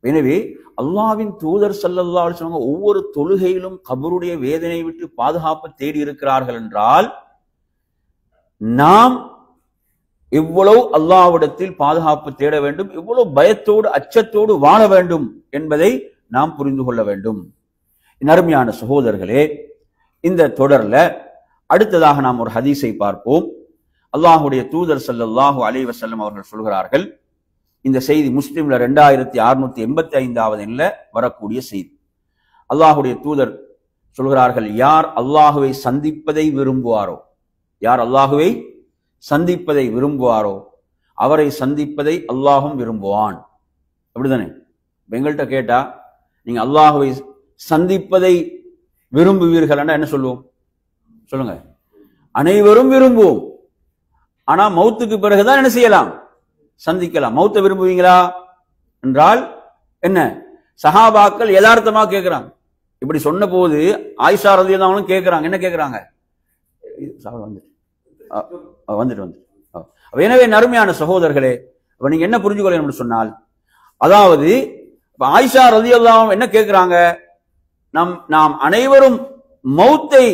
[SPEAKER 1] எனவே அல்லாஹ்வின் தூதர் ஸல்லல்லாஹு அலைஹி வஸல்லம் ஒவ்வொரு தொழுகையிலும் கபருடைய வேதனை விட்டு பாதுகாப்பு தேடி இருக்கிறார்கள் என்றால், நாம் எவ்வளவு அல்லாஹ்விடத்தில் பாதுகாப்பு தேட வேண்டும், எவ்வளவு பயத்தோடு அச்சத்தோடு வாழ வேண்டும் என்பதை நாம் புரிந்து கொள்ள வேண்டும். என் அருமையான சகோதரர்களே, இந்த தொடர்ல அடுத்ததாக நாம் ஒரு ஹதீஸை பார்ப்போம். அல்லாஹுடைய தூதர் ஸல்லல்லாஹு அலைஹி வஸல்லம் அவர்கள் சொல்கிறார்கள், இந்த செய்தி முஸ்லிம்ல 2685வது எண்ணில வரக்கூடிய செய்தி. அல்லாஹுடைய தூதர் சொல்கிறார்கள், யார் அல்லாஹுவை சந்திப்பதை விரும்புவாரோ, யார் அல்லாஹுவை சந்திப்பதை விரும்புவாரோ அவரை சந்திப்பதை அல்லாஹும் விரும்புவான். அப்படிதானே? எங்கள்கிட்ட கேட்டா நீங்க அல்லாஹுவை சந்திப்பதை விரும்புவீர்கள் என்ன சொல்லுவோம்? சொல்லுங்க. அனைவரும் விரும்புவோம். ஆனா மௌத்துக்கு பிறகுதான் என்ன செய்யலாம்? சந்திக்கலாம். மௌத்தை விரும்புவீங்களா என்றால் என்ன? சஹாபாக்கள் யதார்த்தமா கேட்கிறாங்க. இப்படி சொன்ன போது ஆயிஷா ரலியல்லாஹு அன்ஹா கேட்கிறாங்க. என்ன கேட்கிறாங்க? வந்துட்டு எனவே நறுமையான சகோதரர்களே, நீங்க என்ன புரிஞ்சுக்கொள்ள சொன்னால், அதாவது ஆயிஷா ரலியல்லாஹு அன்ஹா என்ன கேட்கிறாங்க? நாம் அனைவரும் மௌத்தை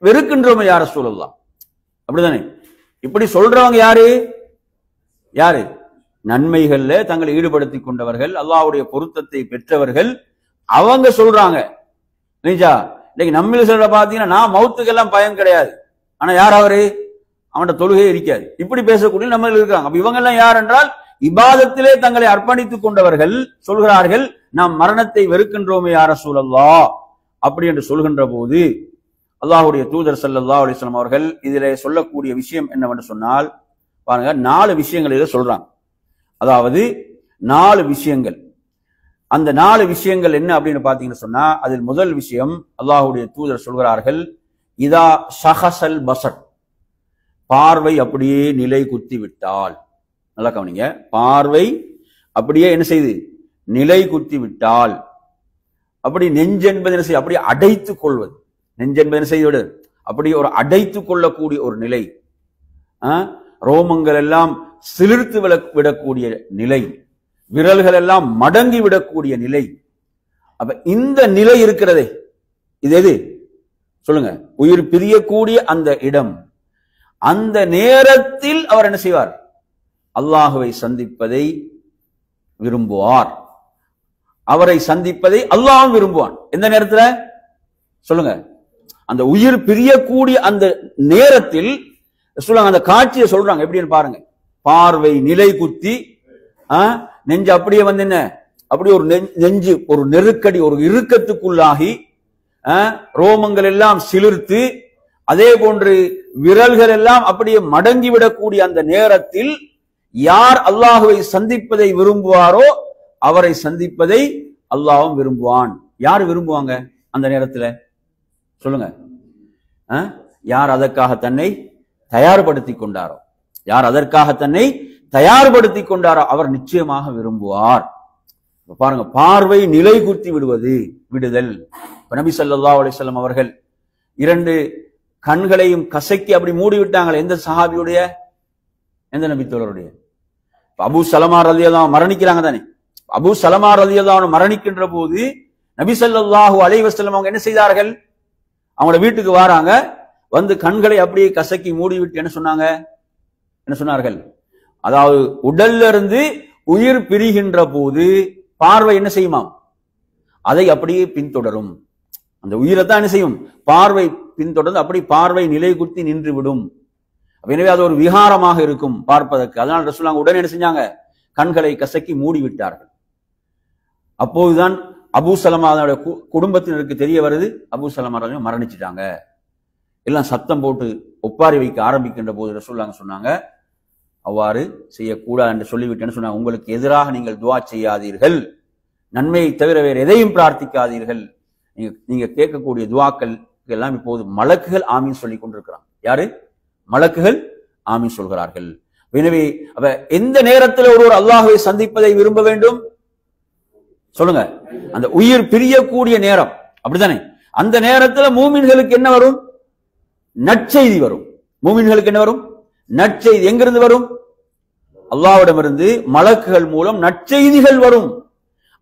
[SPEAKER 1] வெறுக்கின்றோம் யா ரசூலல்லாஹ். அப்படிதானே? இப்படி சொல்றவங்க யாரு? யாரு? நன்மைகள்ல தங்களை ஈடுபடுத்திக் கொண்டவர்கள், அல்லாஹ்வுடைய பொருத்தத்தை பெற்றவர்கள். அவங்க சொல்றாங்க. இன்னைக்கு நம்மள சொல்ற பாத்தீங்கன்னா, நான் மௌத்துக்கெல்லாம் பயம் கிடையாது, ஆனா யார் அவரு? அவன்கிட்ட தொழுகையே இருக்காது. இப்படி பேசக்கூடிய நம்ம இருக்காங்க. அப்ப இவங்க எல்லாம் யார் என்றால், இபாதத்திலே தங்களை அர்ப்பணித்துக் கொண்டவர்கள் சொல்கிறார்கள், நாம் மரணத்தை வெறுக்கின்றோமே யா ரசூலல்லாஹ் அப்படி என்று சொல்கின்ற போது அல்லாஹ்வுடைய தூதர் ஸல்லல்லாஹு அலைஹி வஸல்லம் அவர்கள் இதிலே சொல்லக்கூடிய விஷயம் என்னவென்று சொன்னால், பாருங்க, 4 விஷயங்கள் இதை சொல்றாங்க. அதாவது 4 விஷயங்கள். அந்த 4 விஷயங்கள் என்ன அப்படின்னு பாத்தீங்கன்னு சொன்னா, அதில் முதல் விஷயம் அல்லாஹ்வுடைய தூதர் சொல்கிறார்கள், இதா ஷஹஸல் பஸர், பார்வை அப்படியே நிலை குத்தி விட்டால். நல்லா கவனிங்க, பார்வை அப்படியே என்ன செய்து? நிலை குத்தி விட்டால். அப்படி நெஞ்சென்பது என்ன செய்ய? அப்படியே அடைத்துக் கொள்வது. நெஞ்சென்பது என்ன செய்து? அப்படி ஒரு அடைத்துக் கொள்ளக்கூடிய ஒரு நிலை. ரோமங்கள் எல்லாம் சிலிர்த்து விடக்கூடிய நிலை, விரல்கள் எல்லாம் மடங்கி விடக்கூடிய நிலை. அப்ப இந்த நிலை இருக்கிறதே, இது எது? சொல்லுங்க. உயிர் பிரியக்கூடிய அந்த இடம். அந்த நேரத்தில் அவர் என்ன செய்வார்? அல்லாஹுவை சந்திப்பதை விரும்புவார். அவரை சந்திப்பதை அல்லாஹ்வும் விரும்புவான். எந்த நேரத்தில்? சொல்லுங்க. அந்த உயிர் பிரியக்கூடிய அந்த நேரத்தில் சொல்லுங்க. அந்த காட்சியை சொல்றாங்க. எப்படின்னு பாருங்க. பார்வை நிலை குத்தி, நெஞ்சு அப்படியே என்ன, அப்படி ஒரு நெஞ்சு ஒரு நெருக்கடி, ஒரு இறுக்கத்துக்குள்ளாகி, ரோமங்கள் எல்லாம் சிலிர்த்து, அதே போன்று விரல்கள் எல்லாம் அப்படியே மடங்கிவிடக்கூடிய அந்த நேரத்தில் யார் அல்லாஹுவை சந்திப்பதை விரும்புவாரோ அவரை சந்திப்பதை அல்லாஹ்வும் விரும்புவான். யார் விரும்புவாங்க அந்த நேரத்தில்? சொல்லுங்க. யார் அதற்காக தன்னை தயார்படுத்தி கொண்டாரோ, யார் அதற்காக தன்னை தயார்படுத்தி கொண்டாரோ அவர் நிச்சயமாக விரும்புவார். பாருங்க, பார்வை நிலை குத்தி விடுதல். நபி ஸல்லல்லாஹு அலைஹி வஸல்லம் அவர்கள் 2 கண்களையும் கசக்கி அப்படி மூடி விட்டாங்களே, எந்த சஹாபியுடைய, எந்த நபி தோழருடைய? அபூ சலமா ரலியல்லாஹு மரணிக்கிறாங்க தானே. அபூ சலமா ரலியல்லாஹு மரணிக்கின்ற போது நபி ஸல்லல்லாஹு அலைஹி வஸல்லம் அவங்க என்ன செய்தார்கள்? அவங்களோட வீட்டுக்கு வராங்க, வந்து கண்களை அப்படியே கசக்கி மூடி விட்டு என்ன சொன்னார்கள்? அதாவது உடல்ல இருந்து உயிர் பிரிகின்ற போது பார்வை என்ன செய்யுமாம்? அதை அப்படியே பின்தொடரும். அந்த உயிரை தான் என்ன செய்யும்? பார்வை பின்தொடர்ந்து அப்படி பார்வை நிலை குத்தி நின்று விடும். எனவே அது ஒரு விகாரமாக இருக்கும் பார்ப்பதற்கு. அதனால் ரசூலுல்லாஹ் உடனே என்ன செஞ்சாங்க? கண்களை கசக்கி மூடி விட்டார்கள். அப்போதுதான் அபூ சலமாவுடைய குடும்பத்தினருக்கு தெரிய வருது, அபூ சலமா மரணிச்சிட்டாங்க. எல்லாம் சத்தம் போட்டு ஒப்பாரி வைக்க ஆரம்பிக்கின்ற போது ரசூலுல்லாஹ் சொன்னாங்க, அவ்வாறு செய்யக்கூடாது என்று சொல்லிவிட்டேன்னு சொன்னாங்க. உங்களுக்கு எதிராக நீங்கள் துஆ செய்யாதீர்கள், நன்மையை தவிர வேறு எதையும் பிரார்த்திக்காதீர்கள். நீங்க கேட்கக்கூடிய துஆக்கள் எல்லாம் இப்போது மலக்குகள் ஆமீன் சொல்லி கொண்டிருக்கிறாங்க. யாரு? மலக்குகள் ஆமீன் சொல்கிறார்கள். எனவே எந்த நேரத்தில் ஒருவர் அல்லாஹ்வை சந்திப்பதை விரும்ப வேண்டும்? சொல்லுங்க. அந்த உயிர் பிரியக்கூடிய நேரம், அப்படித்தானே? அந்த நேரத்தில் மூமின்களுக்கு என்ன வரும்? நற்செய்தி வரும். மூமின்களுக்கு என்ன வரும்? நற்செய்தி. எங்கிருந்து வரும்? அல்லாஹ்விடமிருந்து மலக்குகள் மூலம் நற்செய்திகள் வரும்.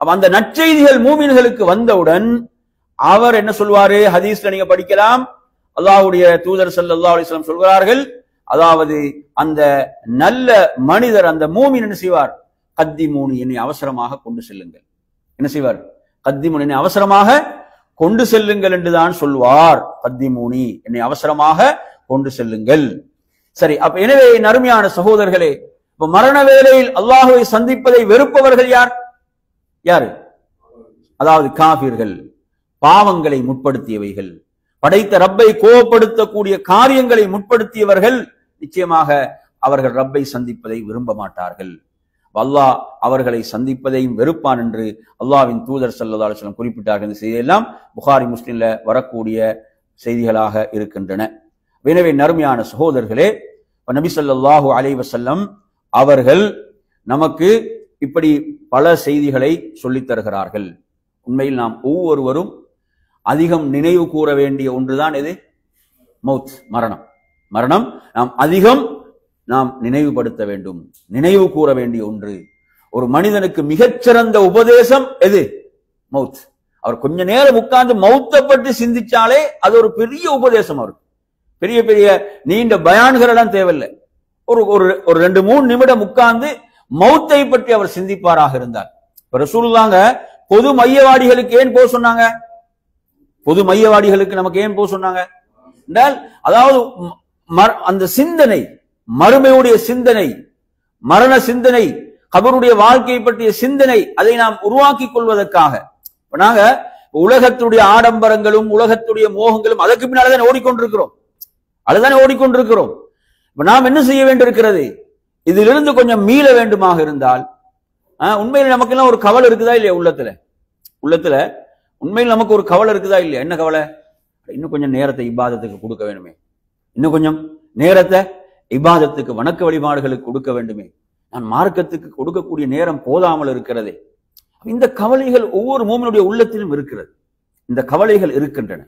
[SPEAKER 1] அந்த நற்செய்திகள் மூமின்களுக்கு வந்தவுடன் அவர் என்ன சொல்வாரு? ஹதீஸ்ல நீங்க படிக்கலாம், அல்லாஹ்வுடைய தூதர் ஸல்லல்லாஹு அலைஹி வஸல்லம் சொல்கிறார்கள், அதாவது அந்த நல்ல மனிதர், அந்த மூமின் என்ன செய்வார்? கத்திமூனி, என்னை அவசரமாக கொண்டு செல்லுங்கள். என்ன செய்வார்? கத்திமூனி, என்னை அவசரமாக கொண்டு செல்லுங்கள் என்றுதான் சொல்வார். கத்திமூனி, என்னை அவசரமாக கொண்டு செல்லுங்கள். சரி, அப்ப எனவே நறுமையான சகோதரர்களே, இப்ப மரண வேளையில் அல்லாஹ்வை சந்திப்பதை வெறுப்பவர்கள் யாரு? அதாவது காஃபிர்கள், பாவங்களை முற்படுத்தியவைகள், படைத்த ரப்பை கோபப்படுத்தக்கூடிய காரியங்களை முற்படுத்தியவர்கள் நிச்சயமாக அவர்கள் ரப்பை சந்திப்பதை விரும்ப மாட்டார்கள். அல்லாஹ் அவர்களை சந்திப்பதையும் வெறுப்பான் என்று அல்லாஹ்வின் தூதர் ஸல்லல்லாஹு அலைஹி வஸல்லம் குறிப்பிட்டார்கள். இந்த செய்தியெல்லாம் புகாரி முஸ்லிம்ல வரக்கூடிய செய்திகளாக இருக்கின்றன. எனவே நறுமையான சகோதரர்களே, நபி ஸல்லல்லாஹு அலைஹி வஸல்லம் அவர்கள் நமக்கு இப்படி பல செய்திகளை சொல்லித் தருகிறார்கள். உண்மையில் நாம் ஒவ்வொருவரும் அதிகம் நினைவு கூற வேண்டிய ஒன்றுதான் எது? மௌத், மரணம் நாம் அதிகம் நினைவுபடுத்த வேண்டும், நினைவு கூற வேண்டிய ஒன்று. ஒரு மனிதனுக்கு மிகச்சிறந்த உபதேசம் எது? மௌத். அவர் கொஞ்ச நேரம் உட்கார்ந்து மௌத்தை பற்றி சிந்திச்சாலே அது ஒரு பெரிய உபதேசம். அவருக்கு பெரிய பெரிய நீண்ட பயான்கள் எல்லாம் தேவையில்லை. ஒரு 2-3 நிமிடம் உட்கார்ந்து மௌத்தை பற்றி அவர் சிந்திப்பாராக இருந்தார். ரசூலுல்லாஹ் பொது மையவாடிகளுக்கு ஏன் போக சொன்னாங்க? பொது மையவாடிகளுக்கு நமக்கு ஏன் போக சொன்னாங்க என்றால், அதாவது அந்த சிந்தனை, மறுமையுடைய சிந்தனை, மரண சிந்தனை, கபருடைய வாழ்க்கை பற்றிய சிந்தனை, அதை நாம் உருவாக்கி கொள்வதற்காக. நாங்க உலகத்துடைய ஆடம்பரங்களும் உலகத்துடைய மோகங்களும் அதற்கு பின்னால்தான் ஓடிக்கொண்டிருக்கிறோம். அதுதானே ஓடிக்கொண்டிருக்கிறோம். இப்ப நாம் என்ன செய்ய வேண்டியிருக்கிறது? இதிலிருந்து கொஞ்சம் மீள வேண்டுமாக இருந்தால், உண்மையில் நமக்கு எல்லாம் ஒரு கவலை இருக்குதா இல்லையா? உள்ளத்துல உண்மையில் நமக்கு ஒரு கவலை இருக்குதா இல்லையா? என்ன கவலை? இன்னும் கொஞ்சம் நேரத்தை இபாதத்துக்கு கொடுக்க வேண்டுமே, இன்னும் கொஞ்சம் நேரத்தை இபாதத்துக்கு, வணக்க வழிபாடுகளுக்கு கொடுக்க வேண்டுமே, நான் மார்க்கத்துக்கு கொடுக்கக்கூடிய நேரம் போதாமல் இருக்கிறதே. இந்த கவலைகள் ஒவ்வொரு மூமினுடைய உள்ளத்திலும் இருக்கிறது. இந்த கவலைகள் இருக்கின்றன.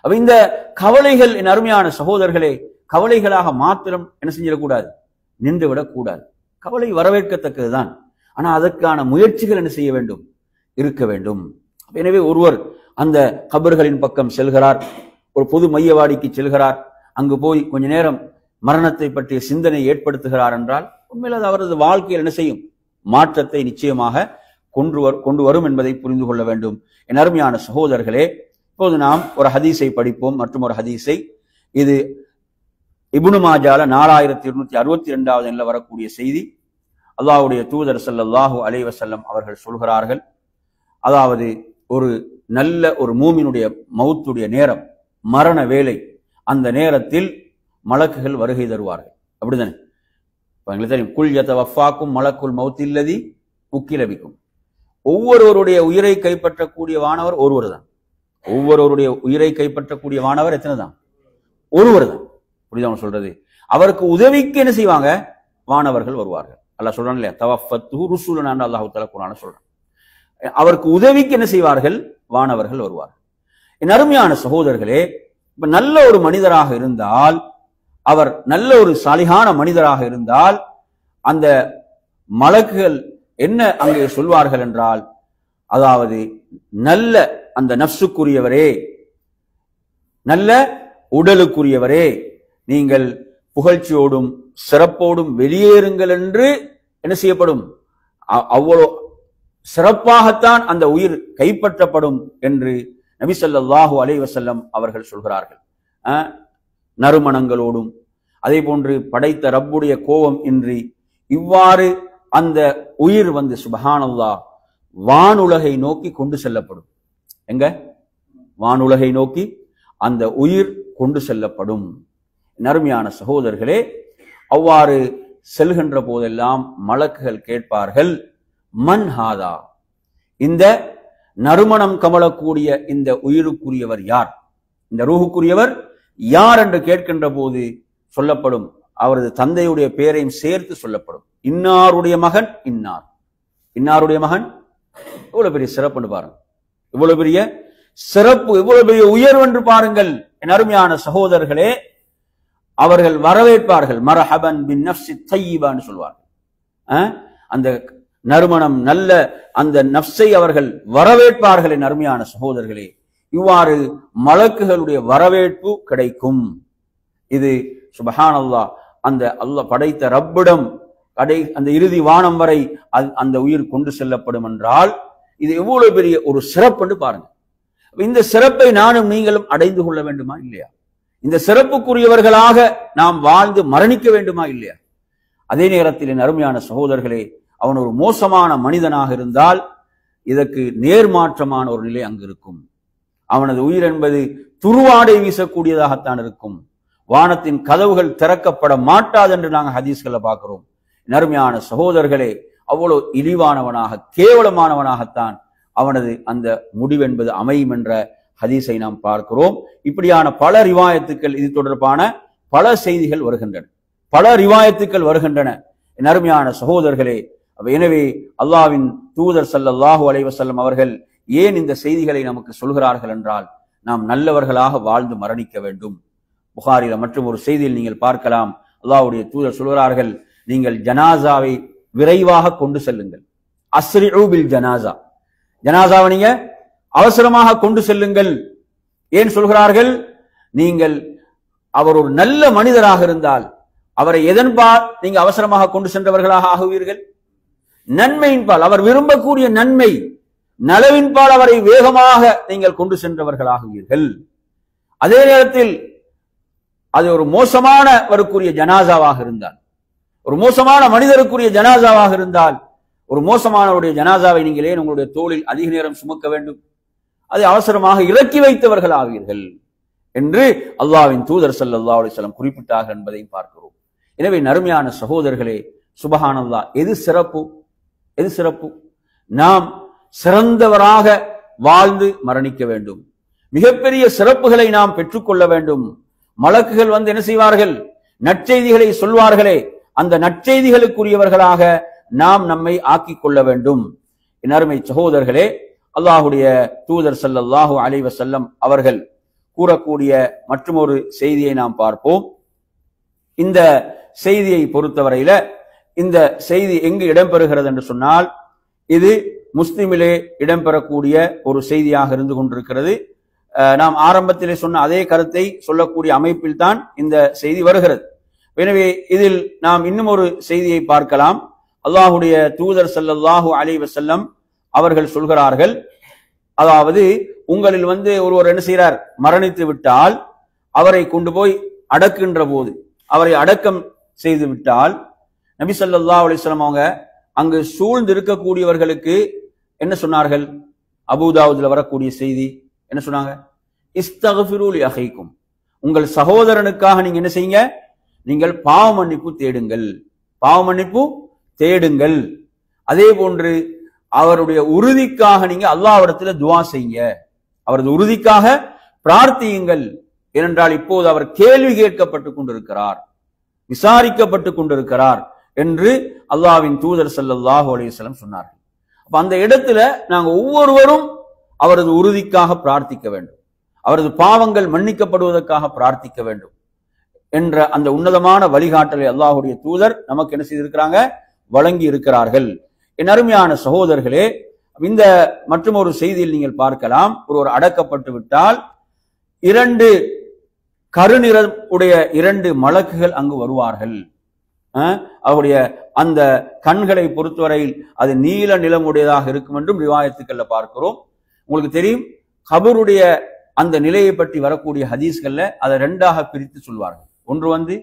[SPEAKER 1] அப்ப இந்த கவலைகள், என் அருமையான சகோதரர்களே, கவலைகளாக மாத்திரம் என்ன செஞ்சிடக்கூடாது? நின்று விடக்கூடாது. கவலை வரவேற்கத்தக்கதுதான். ஆனா அதற்கான முயற்சிகள் என்ன செய்ய வேண்டும்? இருக்க வேண்டும். எனவே ஒருவர் அந்த கபர்களின் பக்கம் செல்கிறார், ஒரு பொது மையவாடிக்கு செல்கிறார், அங்கு போய் கொஞ்ச நேரம் மரணத்தை பற்றிய சிந்தனை ஏற்படுத்துகிறார் என்றால் உண்மையில் அது அவரது வாழ்க்கையில் என்ன செய்யும்? மாற்றத்தை நிச்சயமாக கொண்டு வரும் என்பதை புரிந்து கொள்ள வேண்டும். என் அருமையான சகோதரர்களே, இப்போது நாம் ஒரு ஹதீஸை படிப்போம். மற்றும் ஒரு ஹதீஸை, இது இப்னு மாஜால 4262வது எண்ணில் வரக்கூடிய செய்தி. அல்லாஹ்வுடைய தூதர் ஸல்லல்லாஹு அலைஹி வஸல்லம் அவர்கள் சொல்கிறார்கள், அதாவது ஒரு நல்ல ஒரு மூமினுடைய மௌத்துடைய நேரம், மரண வேலை, அந்த நேரத்தில் மலக்குகள் வருகை தருவார்கள். அப்படிதானே? எங்களுக்கு தெரியும், குல் யதவஃபாக்கும் மலக்குல் மௌத் இல்லதி உக்கில பிக்கும். ஒவ்வொருவருடைய உயிரை கைப்பற்றக்கூடிய வானவர் ஒருவர் தான். ஒவ்வொருவருடைய உயிரை கைப்பற்றக்கூடிய வானவர் எத்தனை தான்? ஒருவர் தான். புரியுதா சொல்றது? அவருக்கு உதவிக்கு என்ன செய்வாங்க? வானவர்கள் வருவார்கள். அல்லாஹ் சொல்றான் இல்லையா, தவஃபத்துஹு ருசுலுனா, அல்லாஹ் தஆலா குர்ஆன்ல சொல்றான். அவருக்கு உதவிக்கு என்ன செய்வார்கள்? வானவர்கள் வருவார்கள். என் அருமையான சகோதரர்களே, இப்ப நல்ல ஒரு மனிதராக இருந்தால், அவர் நல்ல ஒரு சாலிகான மனிதராக இருந்தால், அந்த மலக்குகள் என்ன அங்கே சொல்வார்கள் என்றால், அதாவது நல்ல அந்த நஃப்ஸுக்குரியவரே, நல்ல உடலுக்குரியவரே, நீங்கள் புகழ்ச்சியோடும் சிறப்போடும் வெளியேறுங்கள் என்று என்ன செய்யப்படும்? அவ்வளோ சிறப்பாகத்தான் அந்த உயிர் கைப்பற்றப்படும் என்று நபி ஸல்லல்லாஹு அலைஹி வஸல்லம் அவர்கள் சொல்கிறார்கள். நறுமணங்களோடும் அதே போன்று படைத்த ரப்புடைய கோபம் இன்றி இவ்வாறு அந்த உயிர் வந்து சுப்ஹானல்லாஹ் வானுலகை நோக்கி கொண்டு செல்லப்படும். எங்க? வானுலகை நோக்கி அந்த உயிர் கொண்டு செல்லப்படும். நறுமையான சகோதரர்களே, அவ்வாறு செல்கின்ற போதெல்லாம் மலக்குகள் கேட்பார்கள், மன் ஹாதா, இந்த நறுமணம் கமலக்கூடிய இந்த உயிருக்குரியவர் யார், இந்த ரூஹுக்குரியவர் யார் என்று கேட்கின்ற போது சொல்லப்படும், அவரது தந்தையுடைய பெயரையும் சேர்த்து சொல்லப்படும். இன்னாருடைய மகன் இன்னார், இன்னாருடைய மகன். எவ்வளவு பெரிய சிறப்பு பாருங்க, இவ்வளவு பெரிய சிறப்பு, எவ்வளவு பெரிய உயர்வு என்று பாருங்கள். என் அருமையான சகோதரர்களே, அவர்கள் வரவேற்பார்கள். மர்ஹபன் பின் நஃப்ஸி தய்யிபான்னு சொல்வார்கள். அந்த நறுமணம் நல்ல அந்த நஃப்ஸை அவர்கள் வரவேற்பார்கள். என் அருமையான சகோதரர்களே, இவ்வாறு மலக்குகளுடைய வரவேற்பு கிடைக்கும். இது சுப்ஹானல்லாஹ் அந்த அல்லாஹ் படைத்த ரப்பிடம் அந்த இறுதி வானம் வரை அந்த உயிர் கொண்டு செல்லப்படும் என்றால் இது எவ்வளவு பெரிய ஒரு சிறப்பு என்று பாருங்க. இந்த சிறப்பை நானும் நீங்களும் அடைந்து கொள்ள வேண்டுமா இல்லையா? இந்த சிறப்புக்குரியவர்களாக நாம் வாழ்ந்து மரணிக்க வேண்டுமா இல்லையா? அதே நேரத்தில் என் அருமையான சகோதரர்களே, அவன் ஒரு மோசமான மனிதனாக இருந்தால் இதற்கு நேர்மாற்றமான ஒரு நிலை அங்கு இருக்கும். அவனது உயிர் என்பது துருவாடை வீசக்கூடியதாகத்தான் இருக்கும். வானத்தின் கதவுகள் திறக்கப்பட மாட்டாது என்று நாங்கள் ஹதீஸ்களை பார்க்கிறோம். நறுமையான சகோதரர்களே, அவ்வளவு இழிவானவனாக கேவலமானவனாகத்தான் அவனது அந்த முடிவென்பது அமையும் என்ற ஹதீஸை நாம் பார்க்கிறோம். இப்படியான பல ரிவாயத்துக்கள், இது தொடர்பான பல செய்திகள் வருகின்றன, பல ரிவாயத்துக்கள் வருகின்றன. நறுமையான சகோதரர்களே, எனவே அல்லாஹ்வின் தூதர் ஸல்லல்லாஹு அலைஹி வஸல்லம் அவர்கள் ஏன் இந்த செய்திகளை நமக்கு சொல்கிறார்கள் என்றால், நாம் நல்லவர்களாக வாழ்ந்து மரணிக்க வேண்டும். புகாரில மற்றும் ஒரு செய்தியில் நீங்கள் பார்க்கலாம், அல்லாஹ்வுடைய தூதர் சொல்கிறார்கள், நீங்கள் ஜனாசாவை விரைவாக கொண்டு செல்லுங்கள். அஸ்ரிஉ பில் ஜனாசா, ஜனாசாவை நீங்க அவசரமாக கொண்டு செல்லுங்கள். ஏன் சொல்கிறார்கள்? நீங்கள் அவர் ஒரு நல்ல மனிதராக இருந்தால் அவரை எதன்பால் நீங்க அவசரமாக கொண்டு சென்றவர்களாக ஆகுவீர்கள்? நன்மையின்பால், அவர் விரும்பக்கூடிய நன்மை நலவின்பால் அவரை வேகமாக நீங்கள் கொண்டு சென்றவர்களாகுவீர்கள். அதே நேரத்தில் அது ஒரு மோசமானவருக்குரிய ஜனாசாவாக இருந்தால், ஒரு மோசமான மனிதருக்குரிய ஜனாசாவாக இருந்தால், ஒரு மோசமானவருடைய ஜனாசாவை நீங்கள் ஏன் உங்களுடைய தோளில் அதிக நேரம் சுமக்க வேண்டும்? அதை அவசரமாக இறக்கி வைத்தவர்கள் ஆவீர்கள் என்று அல்லாஹ்வின் தூதர் ஸல்லல்லாஹு அலைஹி வஸல்லம் குறிப்பிட்டார்கள் என்பதையும் பார்க்கிறோம். எனவே நறுமையான சகோதரர்களே, சுப்ஹானல்லாஹ், எது சிறப்பு? எது சிறப்பு? நாம் சிறந்தவராக வாழ்ந்து மரணிக்க வேண்டும். மிகப்பெரிய சிறப்புகளை நாம் பெற்றுக்கொள்ள வேண்டும். மலக்குகள் வந்து என்ன செய்வார்கள்? நற்செய்திகளை சொல்வார்களே, அந்த நற்செய்திகளுக்குரியவர்களாக நாம் நம்மை ஆக்கிக் கொள்ள வேண்டும். என் அருமை சகோதரர்களே, அல்லாஹுடைய தூதர் ஸல்லல்லாஹு அலைஹி வஸல்லம் அவர்கள் கூறக்கூடிய மற்றொரு செய்தியை நாம் பார்ப்போம். இந்த செய்தியை பொறுத்தவரையில இந்த செய்தி எங்கு இடம்பெறுகிறது என்று சொன்னால், இது முஸ்லிமிலே இடம்பெறக்கூடிய ஒரு செய்தியாக இருந்து கொண்டிருக்கிறது. நாம் ஆரம்பத்திலே சொன்ன அதே கருத்தை சொல்லக்கூடிய அமைப்பில் தான் இந்த செய்தி வருகிறது. எனவே இதில் நாம் இன்னும் ஒரு செய்தியை பார்க்கலாம். அல்லாஹுடைய தூதர் ஸல்லல்லாஹு அலைஹி வஸல்லம் அவர்கள் சொல்கிறார்கள், அதாவது உங்களில் வந்து ஒருவர் என்ன செய்கிறார்? மரணித்து விட்டால் அவரை கொண்டு போய் அடக்குகின்ற போது, அவரை அடக்கம் செய்து விட்டால், நபி ஸல்லல்லாஹு அலைஹி வஸல்லம் அவங்க அங்கு சூழ்ந்து இருக்கக்கூடியவர்களுக்கு என்ன சொன்னார்கள்? அபூதாவுதுல வரக்கூடிய செய்தி என்ன சொன்னாங்க? இஸ்தக்ஃபிரு லி அஹீக்கும், உங்கள் சகோதரனுக்காக நீங்க என்ன செய்யுங்க? நீங்கள் பாவ மன்னிப்பு தேடுங்கள், பாவ மன்னிப்பு தேடுங்கள். அதே போன்று அவருடைய உறுதிக்காக நீங்க அல்லாஹ்விடத்துல துஆ செய்யுங்க, அவரது உறுதிக்காக பிரார்த்தியுங்கள். ஏனென்றால் இப்போது அவர் கேள்வி கேட்கப்பட்டுக் கொண்டிருக்கிறார். விசாரிக்கப்பட்டு கொண்டிருக்கிறார் என்று அல்லாஹ்வின் தூதர் ஸல்லல்லாஹு அலைஹி வஸல்லம் சொன்னார்கள். அப்ப அந்த இடத்துல நாங்க ஒவ்வொருவரும் அவரது உறுதிக்காக பிரார்த்திக்க வேண்டும், அவரது பாவங்கள் மன்னிக்கப்படுவதற்காக பிரார்த்திக்க வேண்டும் என்ற அந்த உன்னதமான வழிகாட்டலை அல்லாஹ்வுடைய தூதர் நமக்கு என்ன செய்திருக்கிறாங்க, வழங்கி இருக்கிறார்கள். என் அருமையான சகோதரர்களே, இந்த மற்றும் ஒரு செய்தியில் நீங்கள் பார்க்கலாம், ஒருவர் அடக்கப்பட்டு விட்டால் 2 கருநிறம் உடைய 2 மலக்குகள் அங்கு வருவார்கள். அவருடைய அந்த கண்களை பொறுத்தவரையில் அது நீல நிலமுடையதாக இருக்கும் என்றும் ரிவாயத்துக்கள்ல பார்க்கிறோம். உங்களுக்கு தெரியும், கபருடைய அந்த நிலையை பற்றி வரக்கூடிய ஹதீஸ்கள்ல அதை 2ஆக பிரித்து சொல்வார்கள். ஒன்று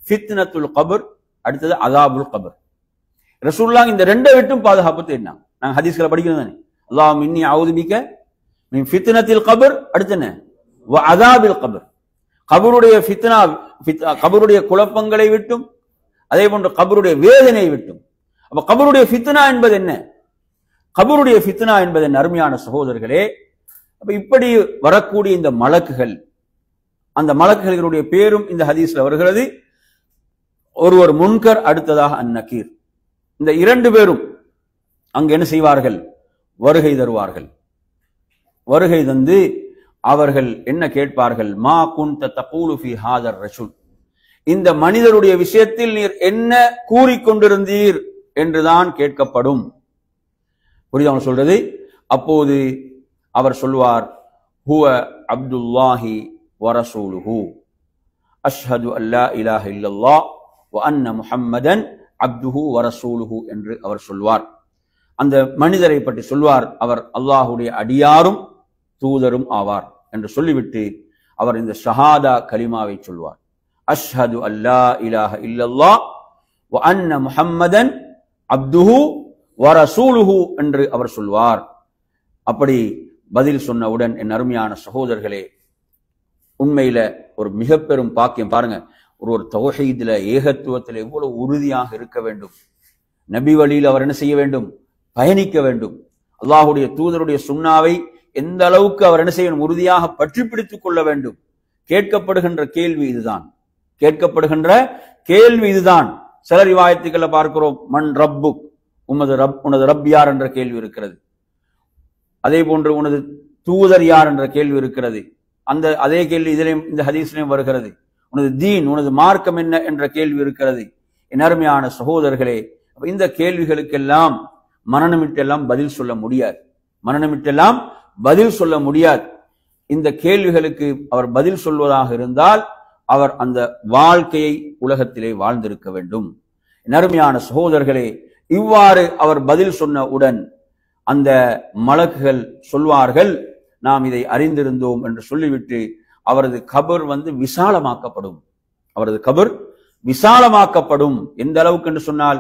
[SPEAKER 1] ஃபித்னத்துல் கபர், அடுத்தது அதாபுல் கபர். ரசூலுல்லாஹ் இந்த 2 விட்டும் பாதுகாப்பு தேடினாங்க. நாங்க ஹதீஸ்களை படிக்கணும் தானே, அல்லாஹும்ம இன்னி அஊது பிக மின் ஃபித்னத்தில் கபர், அடுத்து என்ன, வ அதாபில் கபர். கபருடைய ஃபித்னா, கபருடைய குழப்பங்களை விட்டும், அதே போன்று கபருடைய வேதனையை விட்டும். அப்ப கபருடைய ஃபித்னா என்பது என்ன, கபருடைய ஃபித்னா என்பது அருமையான சகோதரர்களே, அப்ப இப்படி வரக்கூடிய இந்த மலக்குகள், அந்த மலக்குகளுடைய பேரும் இந்த ஹதீஸ்ல வருகிறது. ஒருவர் முன்கர், அடுத்ததாக அந்நகீர். இந்த 2 பேரும் அங்கு என்ன செய்வார்கள், வருகை தருவார்கள். வருகை தந்து அவர்கள் என்ன கேட்பார்கள், மா குன்த தகூலு ஃபீ ஹாதர் ரஜுல், இந்த மனிதருடைய விஷயத்தில் நீர் என்ன கூறிக்கொண்டிருந்தீர் என்றுதான் கேட்கப்படும். புரியுது அவங்க சொல்றது? அப்போது அவர் சொல்வார், ஹுவ அப்துல்லாஹி வ ரசூலுஹு அஷ்ஹது அல்லா இலாஹ இல்லல்லாஹ் வ அன்ன முஹம்மதன் அப்துஹு வ ரசூலுஹு என்று அவர் சொல்வார். அந்த மனிதரை பற்றி சொல்வார், அவர் அல்லாஹுடைய அடியாரும் தூதரும் ஆவார் என்று சொல்லிவிட்டு அவர் இந்த ஷஹாதா கலிமாவை சொல்வார், அஷ்ஹது அல்லா இலாஹ இல்லல்லாஹ் வ அன்ன முஹம்மதன் அப்துஹு வ ரசூலுஹு என்று அவர் சொல்வார். அப்படி பதில் சொன்னவுடன் என் அருமையான சகோதரர்களே, உண்மையில ஒரு மிக பெரும் பாக்கியம். பாருங்க, ஒரு தௌஹீதுல, ஏகத்துவத்தில் எவ்வளவு உறுதியாக இருக்க வேண்டும். நபி வழியில் அவர் என்ன செய்ய வேண்டும், பயணிக்க வேண்டும். அல்லாஹுடைய தூதருடைய சுன்னாவை எந்த அளவுக்கு அவர் என்ன செய்யணும், உறுதியாக பற்றி பிடித்துக் கொள்ள வேண்டும். கேட்கப்படுகின்ற கேள்வி இதுதான், கேட்கப்படுகின்ற கேள்வி இதுதான். சில ரிவாயத்துக்களை பார்க்கிறோம், மன் ரப்புக், உனது ரப் யார் என்ற கேள்வி இருக்கிறது. அதே போன்று உனது தூதர் யார் என்ற கேள்வி இருக்கிறது. அதே கேள்வி இதிலையும் இந்த ஹதீஸ்லையும் வருகிறது. உனது தீன், உனது மார்க்கம் என்ன என்ற கேள்வி இருக்கிறது. என் அருமையான சகோதரர்களே, இந்த கேள்விகளுக்கெல்லாம் மரணமிட்டெல்லாம் பதில் சொல்ல முடியாது, மரணமிட்டெல்லாம் பதில் சொல்ல முடியாது. இந்த கேள்விகளுக்கு அவர் பதில் சொல்வதாக இருந்தால் அவர் அந்த வாழ்க்கையை உலகத்திலே வாழ்ந்திருக்க வேண்டும். என் அருமையான சகோதரர்களே, இவ்வாறு அவர் பதில் சொன்னவுடன் அந்த மலக்குகள் சொல்வார்கள், நாம் இதை அறிந்திருந்தோம் என்று சொல்லிவிட்டு அவரது கபர் விசாலமாக்கப்படும். அவரது கபர் விசாலமாக்கப்படும். எந்த அளவுக்கு என்று சொன்னால்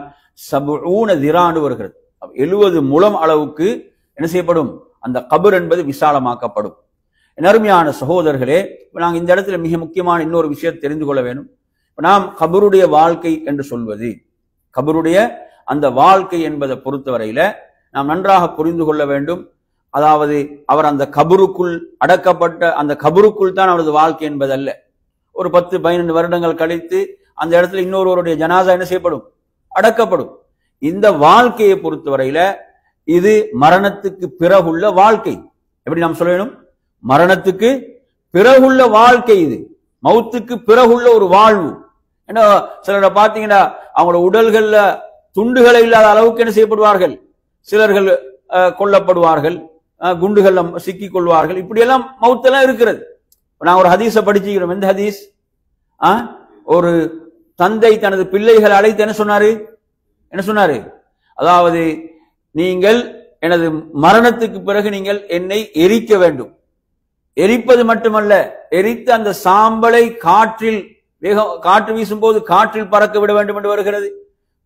[SPEAKER 1] 70 திராண்டு வருகிறது, 70 முழம் அளவுக்கு என்ன செய்யப்படும், அந்த கபர் என்பது விசாலமாக்கப்படும். என் அருமையான சகோதரர்களே, நாங்கள் இந்த இடத்துல மிக முக்கியமான இன்னொரு விஷயத்தை தெரிந்து கொள்ள வேண்டும். நாம் கபருடைய வாழ்க்கை என்று சொல்வது, கபருடைய அந்த வாழ்க்கை என்பதை பொறுத்தவரையில நாம் நன்றாக புரிந்து கொள்ள வேண்டும். அதாவது அவர் அந்த கபருக்குள் அடக்கப்பட்ட அந்த கபருக்குள் தான் அவரது வாழ்க்கை என்பதல்ல. ஒரு 10-12 வருடங்கள் கழித்து அந்த இடத்துல இன்னொருவருடைய ஜனாசா என்ன செய்யப்படும், அடக்கப்படும். இந்த வாழ்க்கையை பொறுத்தவரையில இது மரணத்துக்கு பிறகுள்ள வாழ்க்கை. எப்படி நாம் சொல்ல வேண்டும், மரணத்துக்கு பிறகுள்ள வாழ்க்கை, இது மௌத்துக்கு பிறகுள்ள ஒரு வாழ்வு. ஏன்னா சிலரை பார்த்தீங்கன்னா அவங்களோட உடல்கள்ல துண்டுகளை இல்லாத அளவுக்கு என்ன செய்யப்படுவார்கள், சிலர்கள் கொல்லப்படுவார்கள், குண்டுகள் சிக்கிக் கொள்வார்கள். இப்படியெல்லாம் மௌத்தெல்லாம் இருக்கிறது. நான் ஒரு ஹதீஸை படிச்சுக்கிறோம். எந்த ஹதீஸ்? ஒரு தந்தை தனது பிள்ளைகளை அழைத்து என்ன சொன்னாரு, அதாவது நீங்கள் எனது மரணத்துக்கு பிறகு நீங்கள் என்னை எரிக்க வேண்டும். எரிப்பது மட்டுமல்ல, எரித்து அந்த சாம்பலை காற்று வீசும் போது காற்றில் பறக்க விட வேண்டும் என்று வருகிறது,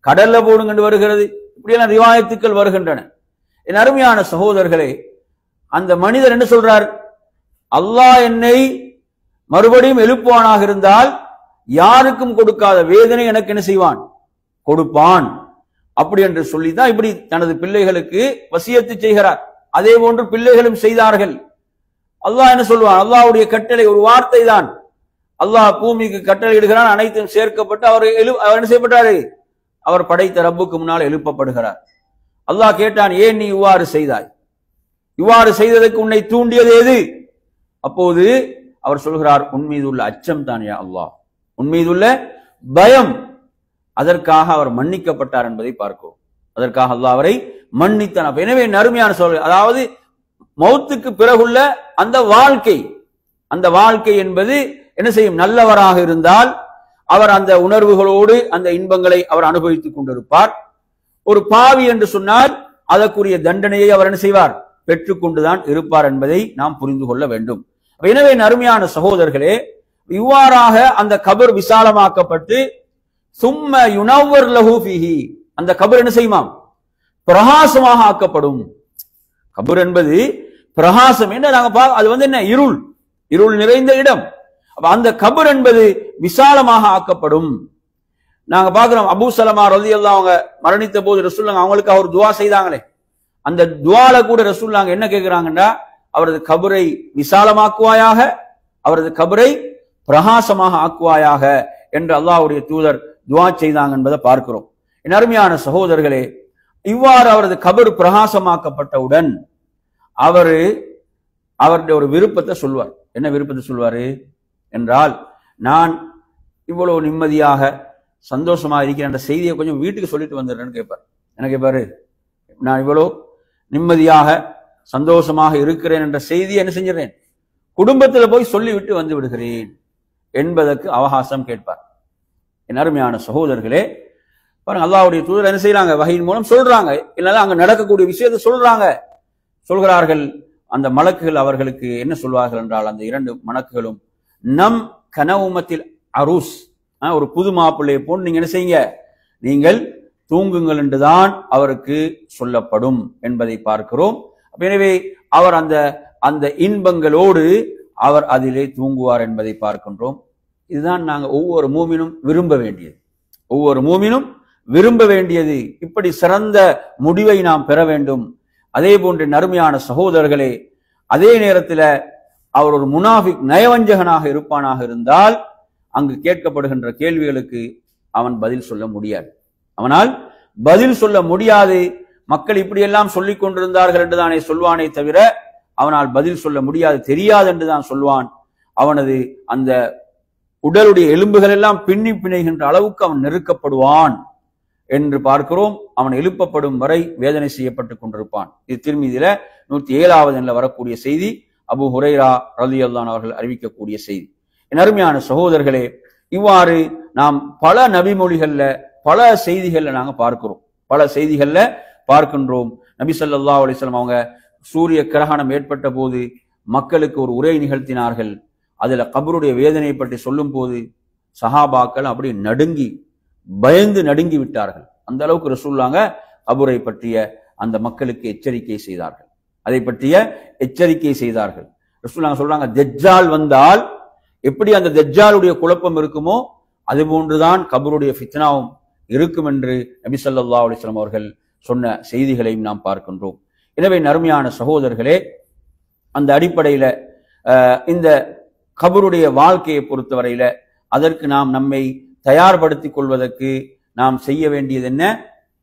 [SPEAKER 1] கடல்ல போடுங்க என்று வருகிறது. இப்படியெல்லாம் ரிவாயத்துக்கள் வருகின்றன. என் அருமையான சகோதரர்களே, அந்த மனிதர் என்ன சொல்றார், அல்லாஹ் என்னை மறுபடியும் எழுப்புவானாக இருந்தால் யாருக்கும் கொடுக்காத வேதனை எனக்கு என்ன செய்வான், கொடுப்பான். அப்படி என்று சொல்லிதான் இப்படி தனது பிள்ளைகளுக்கு வசியத்து செய்கிறார். அதே போன்று பிள்ளைகளும் செய்தார்கள். அல்லாஹ் என்ன சொல்வான், அல்லாஹ்வுடைய கட்டளை ஒரு வார்த்தை தான், அல்லாஹ் பூமிக்கு கட்டளையிடுகிறான், அனைத்தும் சேர்க்கப்பட்டு அவர் என்ன செய்யப்பட்டாரு? அவர் படைத்த ரப்புக்கு முன்னால் எழுப்பப்படுகிறார். அல்லாஹ் கேட்டான், ஏன் நீ இவ்வாறு செய்தாய்? இவ்வாறு செய்ததற்கு உன்னை தூண்டியது எது? அப்போது அவர் சொல்கிறார், உன்மீதுள்ள அச்சம் தான் யா அல்லாஹ், உன்மீதுள்ள பயம். அதற்காக அவர் மன்னிக்கப்பட்டார் என்பதை பார்க்கிறோம். அதற்காக அல்லாஹ் அவரை மன்னித்தான். எனவே நறுமையான சொல், அதாவது மௌத்துக்கு பிறகுள்ள அந்த வாழ்க்கை, அந்த வாழ்க்கை என்பது என்ன செய்யும்? நல்லவராக இருந்தால் அவர் அந்த உணர்வுகளோடு அந்த இன்பங்களை அவர் அனுபவித்துக் கொண்டிருப்பார். ஒரு பாவி என்று சொன்னால் அதற்குரிய தண்டனையை அவர் என்ன செய்வார்? பெற்றுக்கொண்டுதான் இருப்பார் என்பதை நாம் புரிந்து கொள்ள வேண்டும். எனவே நறுமையான சகோதரர்களே, இவ்வாறாக அந்த கபர் விசாலமாக்கப்பட்டு சும்ம யுனவ்வர் லஹு ஃபீஹி, அந்த கபர் என்ன செய்யுமாம்? பிரகாசமாக ஆக்கப்படும். கபர் என்பது பிரகாசம் என்ன, நாங்க அது என்ன? இருள், இருள் நிறைந்த இடம். அந்த கபர் என்பது விசாலமாக ஆக்கப்படும். நாங்க பாக்குறோம், அபூ சலமா ரலியல்லாஹு அவங்க மரணித்த போது ரசூலுல்லாஹ் அவங்களுக்கு அவர் துஆ செய்தாங்களே, அந்த துஆல கூட ரசூலுல்லாஹ் என்ன கேட்கிறாங்கன்னா, அவரது கபரை விசாலமாக்குவாயாக, அவரது கபரை பிரகாசமாக ஆக்குவாயாக என்று அல்லாஹ்வுடைய தூதர் துஆ செய்தாங்க என்பதை பார்க்கிறோம். என் அருமையான சகோதரர்களே, இவ்வாறு அவரது கபர் பிரகாசமாக்கப்பட்டவுடன் அவருடைய ஒரு விருப்பத்தை சொல்வார். என்ன விருப்பத்தை சொல்வாரு என்றால், நான் இவ்வளவு நிம்மதியாக சந்தோஷமா இருக்கிற அந்த செய்தியை கொஞ்சம் வீட்டுக்கு சொல்லிட்டு வந்துடுறேன்னு கேட்பார். என்ன கேட்பாரு? நான் இவ்வளவு நிம்மதியாக சந்தோஷமாக இருக்கிறேன் என்ற செய்தியை என்ன செஞ்சிடறேன், குடும்பத்தில் போய் சொல்லிவிட்டு வந்து விடுகிறேன் என்பதற்கு அவகாசம் கேட்பார். என் அருமையான சகோதரர்களே, பாருங்க, அல்லாஹ்வுடைய தூதர் என்ன செய்யறாங்க? வஹீயின் மூலம் சொல்றாங்க, இல்லைன்னா அங்க நடக்கக்கூடிய விஷயத்தை சொல்றாங்க. சொல்கிறார்கள், அந்த மலக்குகள் அவர்களுக்கு என்ன சொல்வார்கள் என்றால், அந்த இரண்டு மலக்குகளும், நம் கனவுமத்தில் அரூஸ், ஒரு புது மாப்பிள்ளையை போன்று நீங்க என்ன செய்யுங்க, நீங்கள் தூங்குங்கள் என்றுதான் அவருக்கு சொல்லப்படும் என்பதை பார்க்கிறோம். எனவே அவர் அந்த இன்பங்களோடு அவர் அதிலே தூங்குவார் என்பதை பார்க்கின்றோம். இதுதான் நாங்க ஒவ்வொரு மூமினும் விரும்ப வேண்டியது, ஒவ்வொரு மூமினும் விரும்ப வேண்டியது. இப்படி சிறந்த முடிவை நாம் பெற வேண்டும். அதே போன்று நறுமையான சகோதரர்களே, அதே நேரத்தில் அவர் ஒரு முனாஃபிக் நயவஞ்சகனாக இருப்பானாக இருந்தால் அங்கு கேட்கப்படுகின்ற கேள்விகளுக்கு அவன் பதில் சொல்ல முடியாது, அவனால் பதில் சொல்ல முடியாது. மக்கள் இப்படியெல்லாம் சொல்லிக் கொண்டிருந்தார்கள் என்று தானே சொல்வானே தவிர அவனால் பதில் சொல்ல முடியாது, தெரியாது என்று தான் சொல்வான். அவனது அந்த உடலுடைய எலும்புகள் எல்லாம் பின்னி பிணைகின்ற அளவுக்கு அவன் நெருக்கப்படுவான் என்று பார்க்கிறோம். அவன் எழுப்பப்படும் வரை வேதனை செய்யப்பட்டுக் கொண்டிருப்பான். இது திர்மிதியில 107வது எண்ணில் வரக்கூடிய செய்தி, அபூ ஹுரைரா ரலியல்லாஹு அன்ஹு அவர்கள் அறிவிக்கக்கூடிய செய்தி. என் அருமையான சகோதரர்களே, இவ்வாறு நாம் பல நபிமொழிகள்ல பல செய்திகள்ல நாங்க பார்க்கிறோம், பல செய்திகள்ல பார்க்கின்றோம். நபி ஸல்லல்லாஹு அலைஹி வஸல்லம் அவங்க சூரிய கிரகணம் ஏற்பட்ட போது மக்களுக்கு ஒரு உரை நிகழ்த்தினார்கள். அதுல கபருடைய வேதனையை பற்றி சொல்லும் போது சஹாபாக்கள் அப்படி நடுங்கி பயந்து நடுங்கி விட்டார்கள். அந்த அளவுக்கு ரசூலுல்லாஹ் கபரை பற்றிய அந்த மக்களுக்கு எச்சரிக்கை செய்தார்கள், அதை பற்றிய எச்சரிக்கை செய்தார்கள். ரசூலுல்லாஹ் சொல்றாங்க, தஜ்ஜால் வந்தால் எப்படி அந்த தஜ்ஜாலுடைய குழப்பம் இருக்குமோ அது போன்றுதான் கபருடைய ஃபித்னாவும் இருக்கும் என்று நபி ஸல்லல்லாஹு அலைஹி வஸல்லம் அவர்கள் சொன்ன செய்திகளையும் நாம் பார்க்கின்றோம். எனவே நறுமையான சகோதரர்களே, அந்த அடிப்படையில இந்த கபருடைய வாழ்க்கையை பொறுத்தவரையில அதற்கு நாம் நம்மை தயார்படுத்திக் கொள்வதற்கு நாம் செய்ய வேண்டியது என்ன?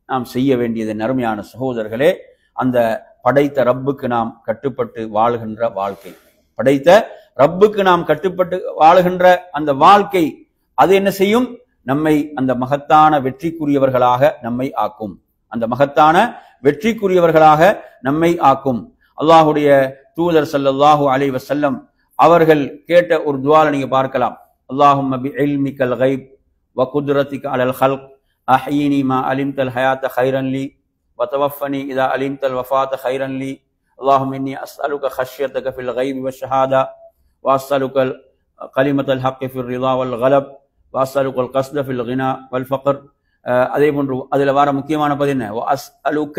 [SPEAKER 1] நாம் செய்ய வேண்டியது நறுமையான சகோதரர்களே, அந்த படைத்த ரப்புக்கு நாம் கட்டுப்பட்டு வாழ்கின்ற வாழ்க்கை, படைத்த ரப்புக்கு நாம் கட்டுப்பட்டு வாழுகின்ற அந்த வாழ்க்கை, அது என்ன செய்யும்? நம்மை அந்த மகத்தான வெற்றிக்குரியவர்களாக நம்மை ஆக்கும், அந்த மகத்தான வெற்றிக்குரியவர்களாக நம்மை ஆக்கும். அல்லாஹுடைய தூதர் ஸல்லல்லாஹு அலைஹி வஸல்லம் அவர்கள் கேட்ட ஒரு துஆல நீங்க பார்க்கலாம். அல்லாஹும்ம பிஇல்மிக்கல் கைப் வ குத்ரத்திக அலல் ஹல்க் அஹ்யினி மா அலிம்தல் ஹயாத கைரன் லி வ தவஃபனி இதா அலிம்தல் வஃபாத கைரன் லி அல்லாஹும்ம இன்னி அஸ்அலுக ஹஷ்யதக ஃபில் கைபி வஷ்ஷஹாதா வ அஸ்அலுக கலிமத்தல் ஹக்கி ஃபிர் ரிதா வல் கலப் வ அஸ்அலுக கஸ்த ஃபில் கினா வல் ஃபக்ர். அதே போன்று அதுல வர முக்கியமான பதி என்ன? வ அஸ்அலுக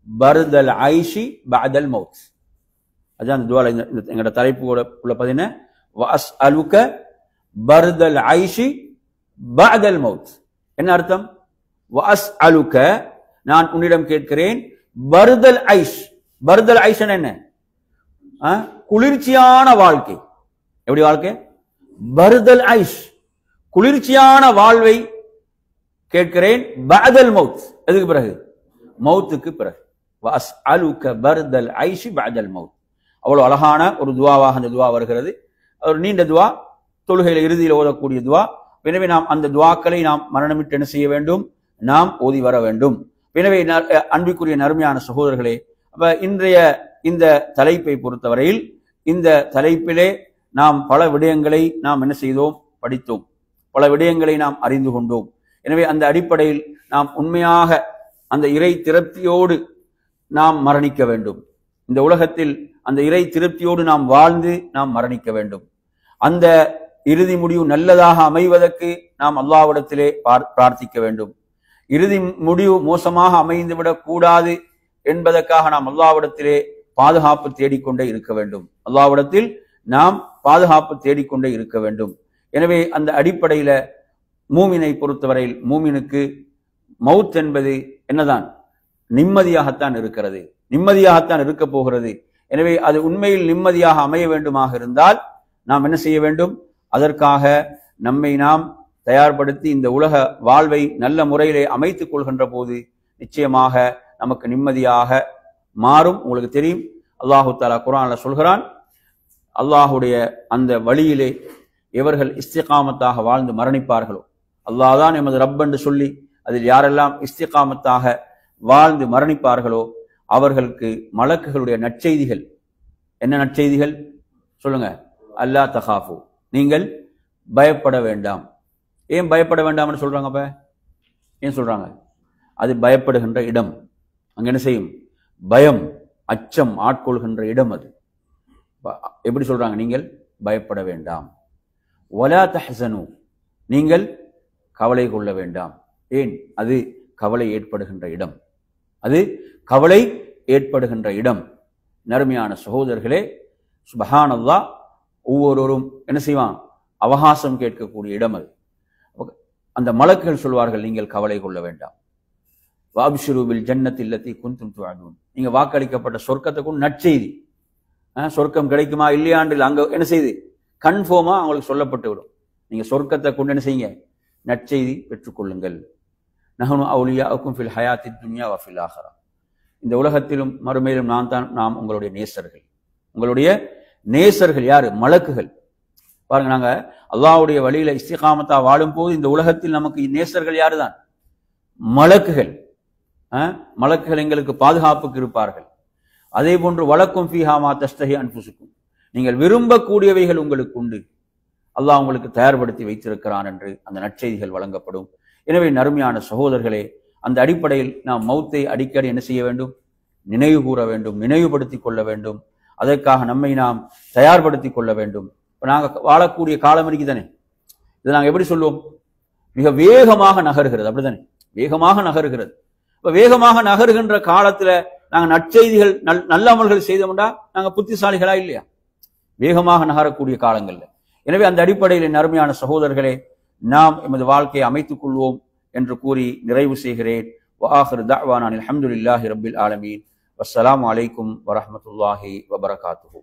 [SPEAKER 1] பர்தல் ஐஷி பஅதல் மௌத். அதான் அந்த துஆல எங்கட தலைப்போட உள்ள பதி என்ன? வ அஸ்அலுக பர்தல் ஐஷி பஅதல் மௌத். என்ன அர்த்தம்? வ அஸ்அலுக, நான் உன்னிடம் கேட்கிறேன், பர்தல் ஐஷ். பர்தல் ஐஷ் என்ன? குளிர்ச்சியான வாழ்க்கை. எப்படி வாழ்க்கை? பர்தல் ஐஷ், குளிர்ச்சியான வாழ்வை கேட்கிறேன். பஅதல் மௌத், எதுக்கு பிறகு? மௌத்துக்கு பிறகு. வஅஸ்அலுக பர்தல் ஐஷ் பஅதல் மௌத். அவ்வளவு அழகான ஒரு துவாவாக அந்த துவா வருகிறது. ஒரு நீண்ட துவா, தொழுகையில் இறுதியில் ஓதக்கூடிய துவா. எனவே நாம் அந்த துவாக்களை நாம் மரணமிட்டு என்ன செய்ய வேண்டும்? நாம் ஓதி வர வேண்டும். எனவே அன்பிற்குரிய நறுமையான சகோதரர்களே, அப்ப இன்றைய இந்த தலைப்பை பொறுத்தவரையில் இந்த தலைப்பிலே நாம் பல விடயங்களை நாம் என்ன செய்தோம்? படித்தோம். பல விடயங்களை நாம் அறிந்து கொண்டோம். எனவே அந்த அடிப்படையில் நாம் உண்மையாக அந்த இறை திருப்தியோடு நாம் மரணிக்க வேண்டும். இந்த உலகத்தில் அந்த இறை திருப்தியோடு நாம் வாழ்ந்து நாம் மரணிக்க வேண்டும். அந்த இறுதி முடிவு நல்லதாக அமைவதற்கு நாம் அல்லாஹ்விடத்திலே பிரார்த்திக்க வேண்டும். இறுதி முடிவு மோசமாக அமைந்துவிடக் கூடாது என்பதற்காக நாம் அல்லாஹ்விடத்திலே பாதுகாப்பு தேடிக்கொண்டே இருக்க வேண்டும். அல்லாஹ்விடத்தில் நாம் பாதுகாப்பு தேடிக்கொண்டே இருக்க வேண்டும். எனவே அந்த அடிப்படையில மூமினை பொறுத்தவரையில் மூமினுக்கு மவுத் என்பது என்னதான்? நிம்மதியாகத்தான் இருக்கிறது, நிம்மதியாகத்தான் இருக்க போகிறது. எனவே அது உண்மையில் நிம்மதியாக அமைய வேண்டுமாக இருந்தால் நாம் என்ன செய்ய வேண்டும்? அதற்காக நம்மை நாம் தயார்படுத்தி இந்த உலக வாழ்வை நல்ல முறையிலே அமைத்துக் கொள்கின்ற போது நிச்சயமாக நமக்கு நிம்மதியாக மாறும். உங்களுக்கு தெரியும், அல்லாஹு தஆலா குர்ஆன்ல சொல்கிறான், அல்லாஹுடைய அந்த வழியிலே எவர்கள் இஸ்திகாமத்தாக வாழ்ந்து மரணிப்பார்களோ, அல்லாஹ் தான் எமது ரப் என்று சொல்லி அதில் யாரெல்லாம் இஸ்திகாமத்தாக வாழ்ந்து மரணிப்பார்களோ அவர்களுக்கு மலக்குகளுடைய நற்செய்திகள். என்ன நற்செய்திகள் சொல்லுங்க? அல்லா தகாஃபு, நீங்கள் பயப்பட வேண்டாம். ஏன் பயப்பட வேண்டாம்னு சொல்றாங்க? அப்ப ஏன் சொல்றாங்க? அது பயப்படுகின்ற இடம். அங்க என்ன செய்யும்? பயம், அச்சம் ஆட்கொள்கின்ற இடம் அது. எப்படி சொல்றாங்க? நீங்கள் பயப்பட வேண்டாம். வலா தஹ்ஸனு, நீங்கள் கவலை கொள்ள வேண்டாம். ஏன்? அது கவலை ஏற்படுகின்ற இடம். அது கவலை ஏற்படுகின்ற இடம். நறுமையான சகோதரர்களே, சுப்ஹானல்லாஹ், ஒவ்வொருவரும் என்ன செய்வான்? அவகாசம் கேட்கக்கூடிய இடம் அது. அந்த மலக்குகள் சொல்வார்கள், நீங்கள் கவலை கொள்ள வேண்டாம். வஅப்ஷிரு பில் ஜன்னத்தி அல்லதி குன்தும் துஅதூன், நீங்க வாக்களிக்கப்பட்ட சொர்க்கத்துக்கு நற்செய்தி. சொர்க்கம் கிடைக்குமா இல்லையாண்டில் அங்க என்ன செய்து கன்ஃபார்மா அவங்களுக்கு சொல்லப்பட்டு விடும். நீங்க சொர்க்கத்தை கொண்டு என்ன செய்யுங்க? நற்செய்தி பெற்றுக்கொள்ளுங்கள். நஹ்னு அவுலியாஉக்கும் ஃபில் ஹயாத்தி துன்யா வ ஃபில் ஆஹிரா, இந்த உலகத்திலும் மறுமையிலும் நாம் உங்களுடைய நேசர்கள். உங்களுடைய நேசர்கள் யாரு? மலக்குகள். பாருங்க, நாங்க அல்லாஹ்வுடைய வழியில இஸ்திகாமத்தா வாழும் போது இந்த உலகத்தில் நமக்கு நேசர்கள் யாருதான்? மலக்குகள். மலக்குகள் எங்களுக்கு பாதுகாப்புக்கு இருப்பார்கள். அதே போன்று வலக்கும் ஃபீஹா மா தஸ்தஹி அன்ஃபுசுக்கும், நீங்கள் விரும்பக்கூடியவைகள் உங்களுக்கு உண்டு, அல்லாஹ் உங்களுக்கு தயார்படுத்தி வைத்திருக்கிறான் என்று அந்த நற்செய்திகள் வழங்கப்படும். எனவே நறுமையான சகோதரர்களே, அந்த அடிப்படையில் நாம் மௌத்தை அடிக்கடி என்ன செய்ய வேண்டும்? நினைவு கூற வேண்டும், நினைவுபடுத்திக் கொள்ள வேண்டும். அதற்காக நம்மை நாம் தயார்படுத்திக் கொள்ள வேண்டும். இப்போ நாங்கள் வாழக்கூடிய காலம் இருக்குதானே, இதை நாங்கள் எப்படி சொல்லுவோம்? மிக வேகமாக நகர்கிறது, அப்படித்தானே? வேகமாக நகர்கிறது. இப்போ வேகமாக நகர்கின்ற காலத்துல நாங்கள் நற்செய்திகள் நல்ல அமல்கள் செய்தோம்டா நாங்கள் புத்திசாலிகளா இல்லையா? வேகமாக நகரக்கூடிய காலங்கள்ல. எனவே அந்த அடிப்படையில் நறுமையான சகோதரர்களே, நாம் எமது வாழ்க்கையை அமைத்துக் கொள்வோம் என்று கூறி நிறைவு செய்கிறேன். வஆகிரு தஅவானா அல்ஹம்துலில்லாஹி ரப்பில் ஆலமீன். வஸ்ஸலாமு அலைக்கும் வரஹ்மத்துல்லாஹி வபரகாத்துஹு.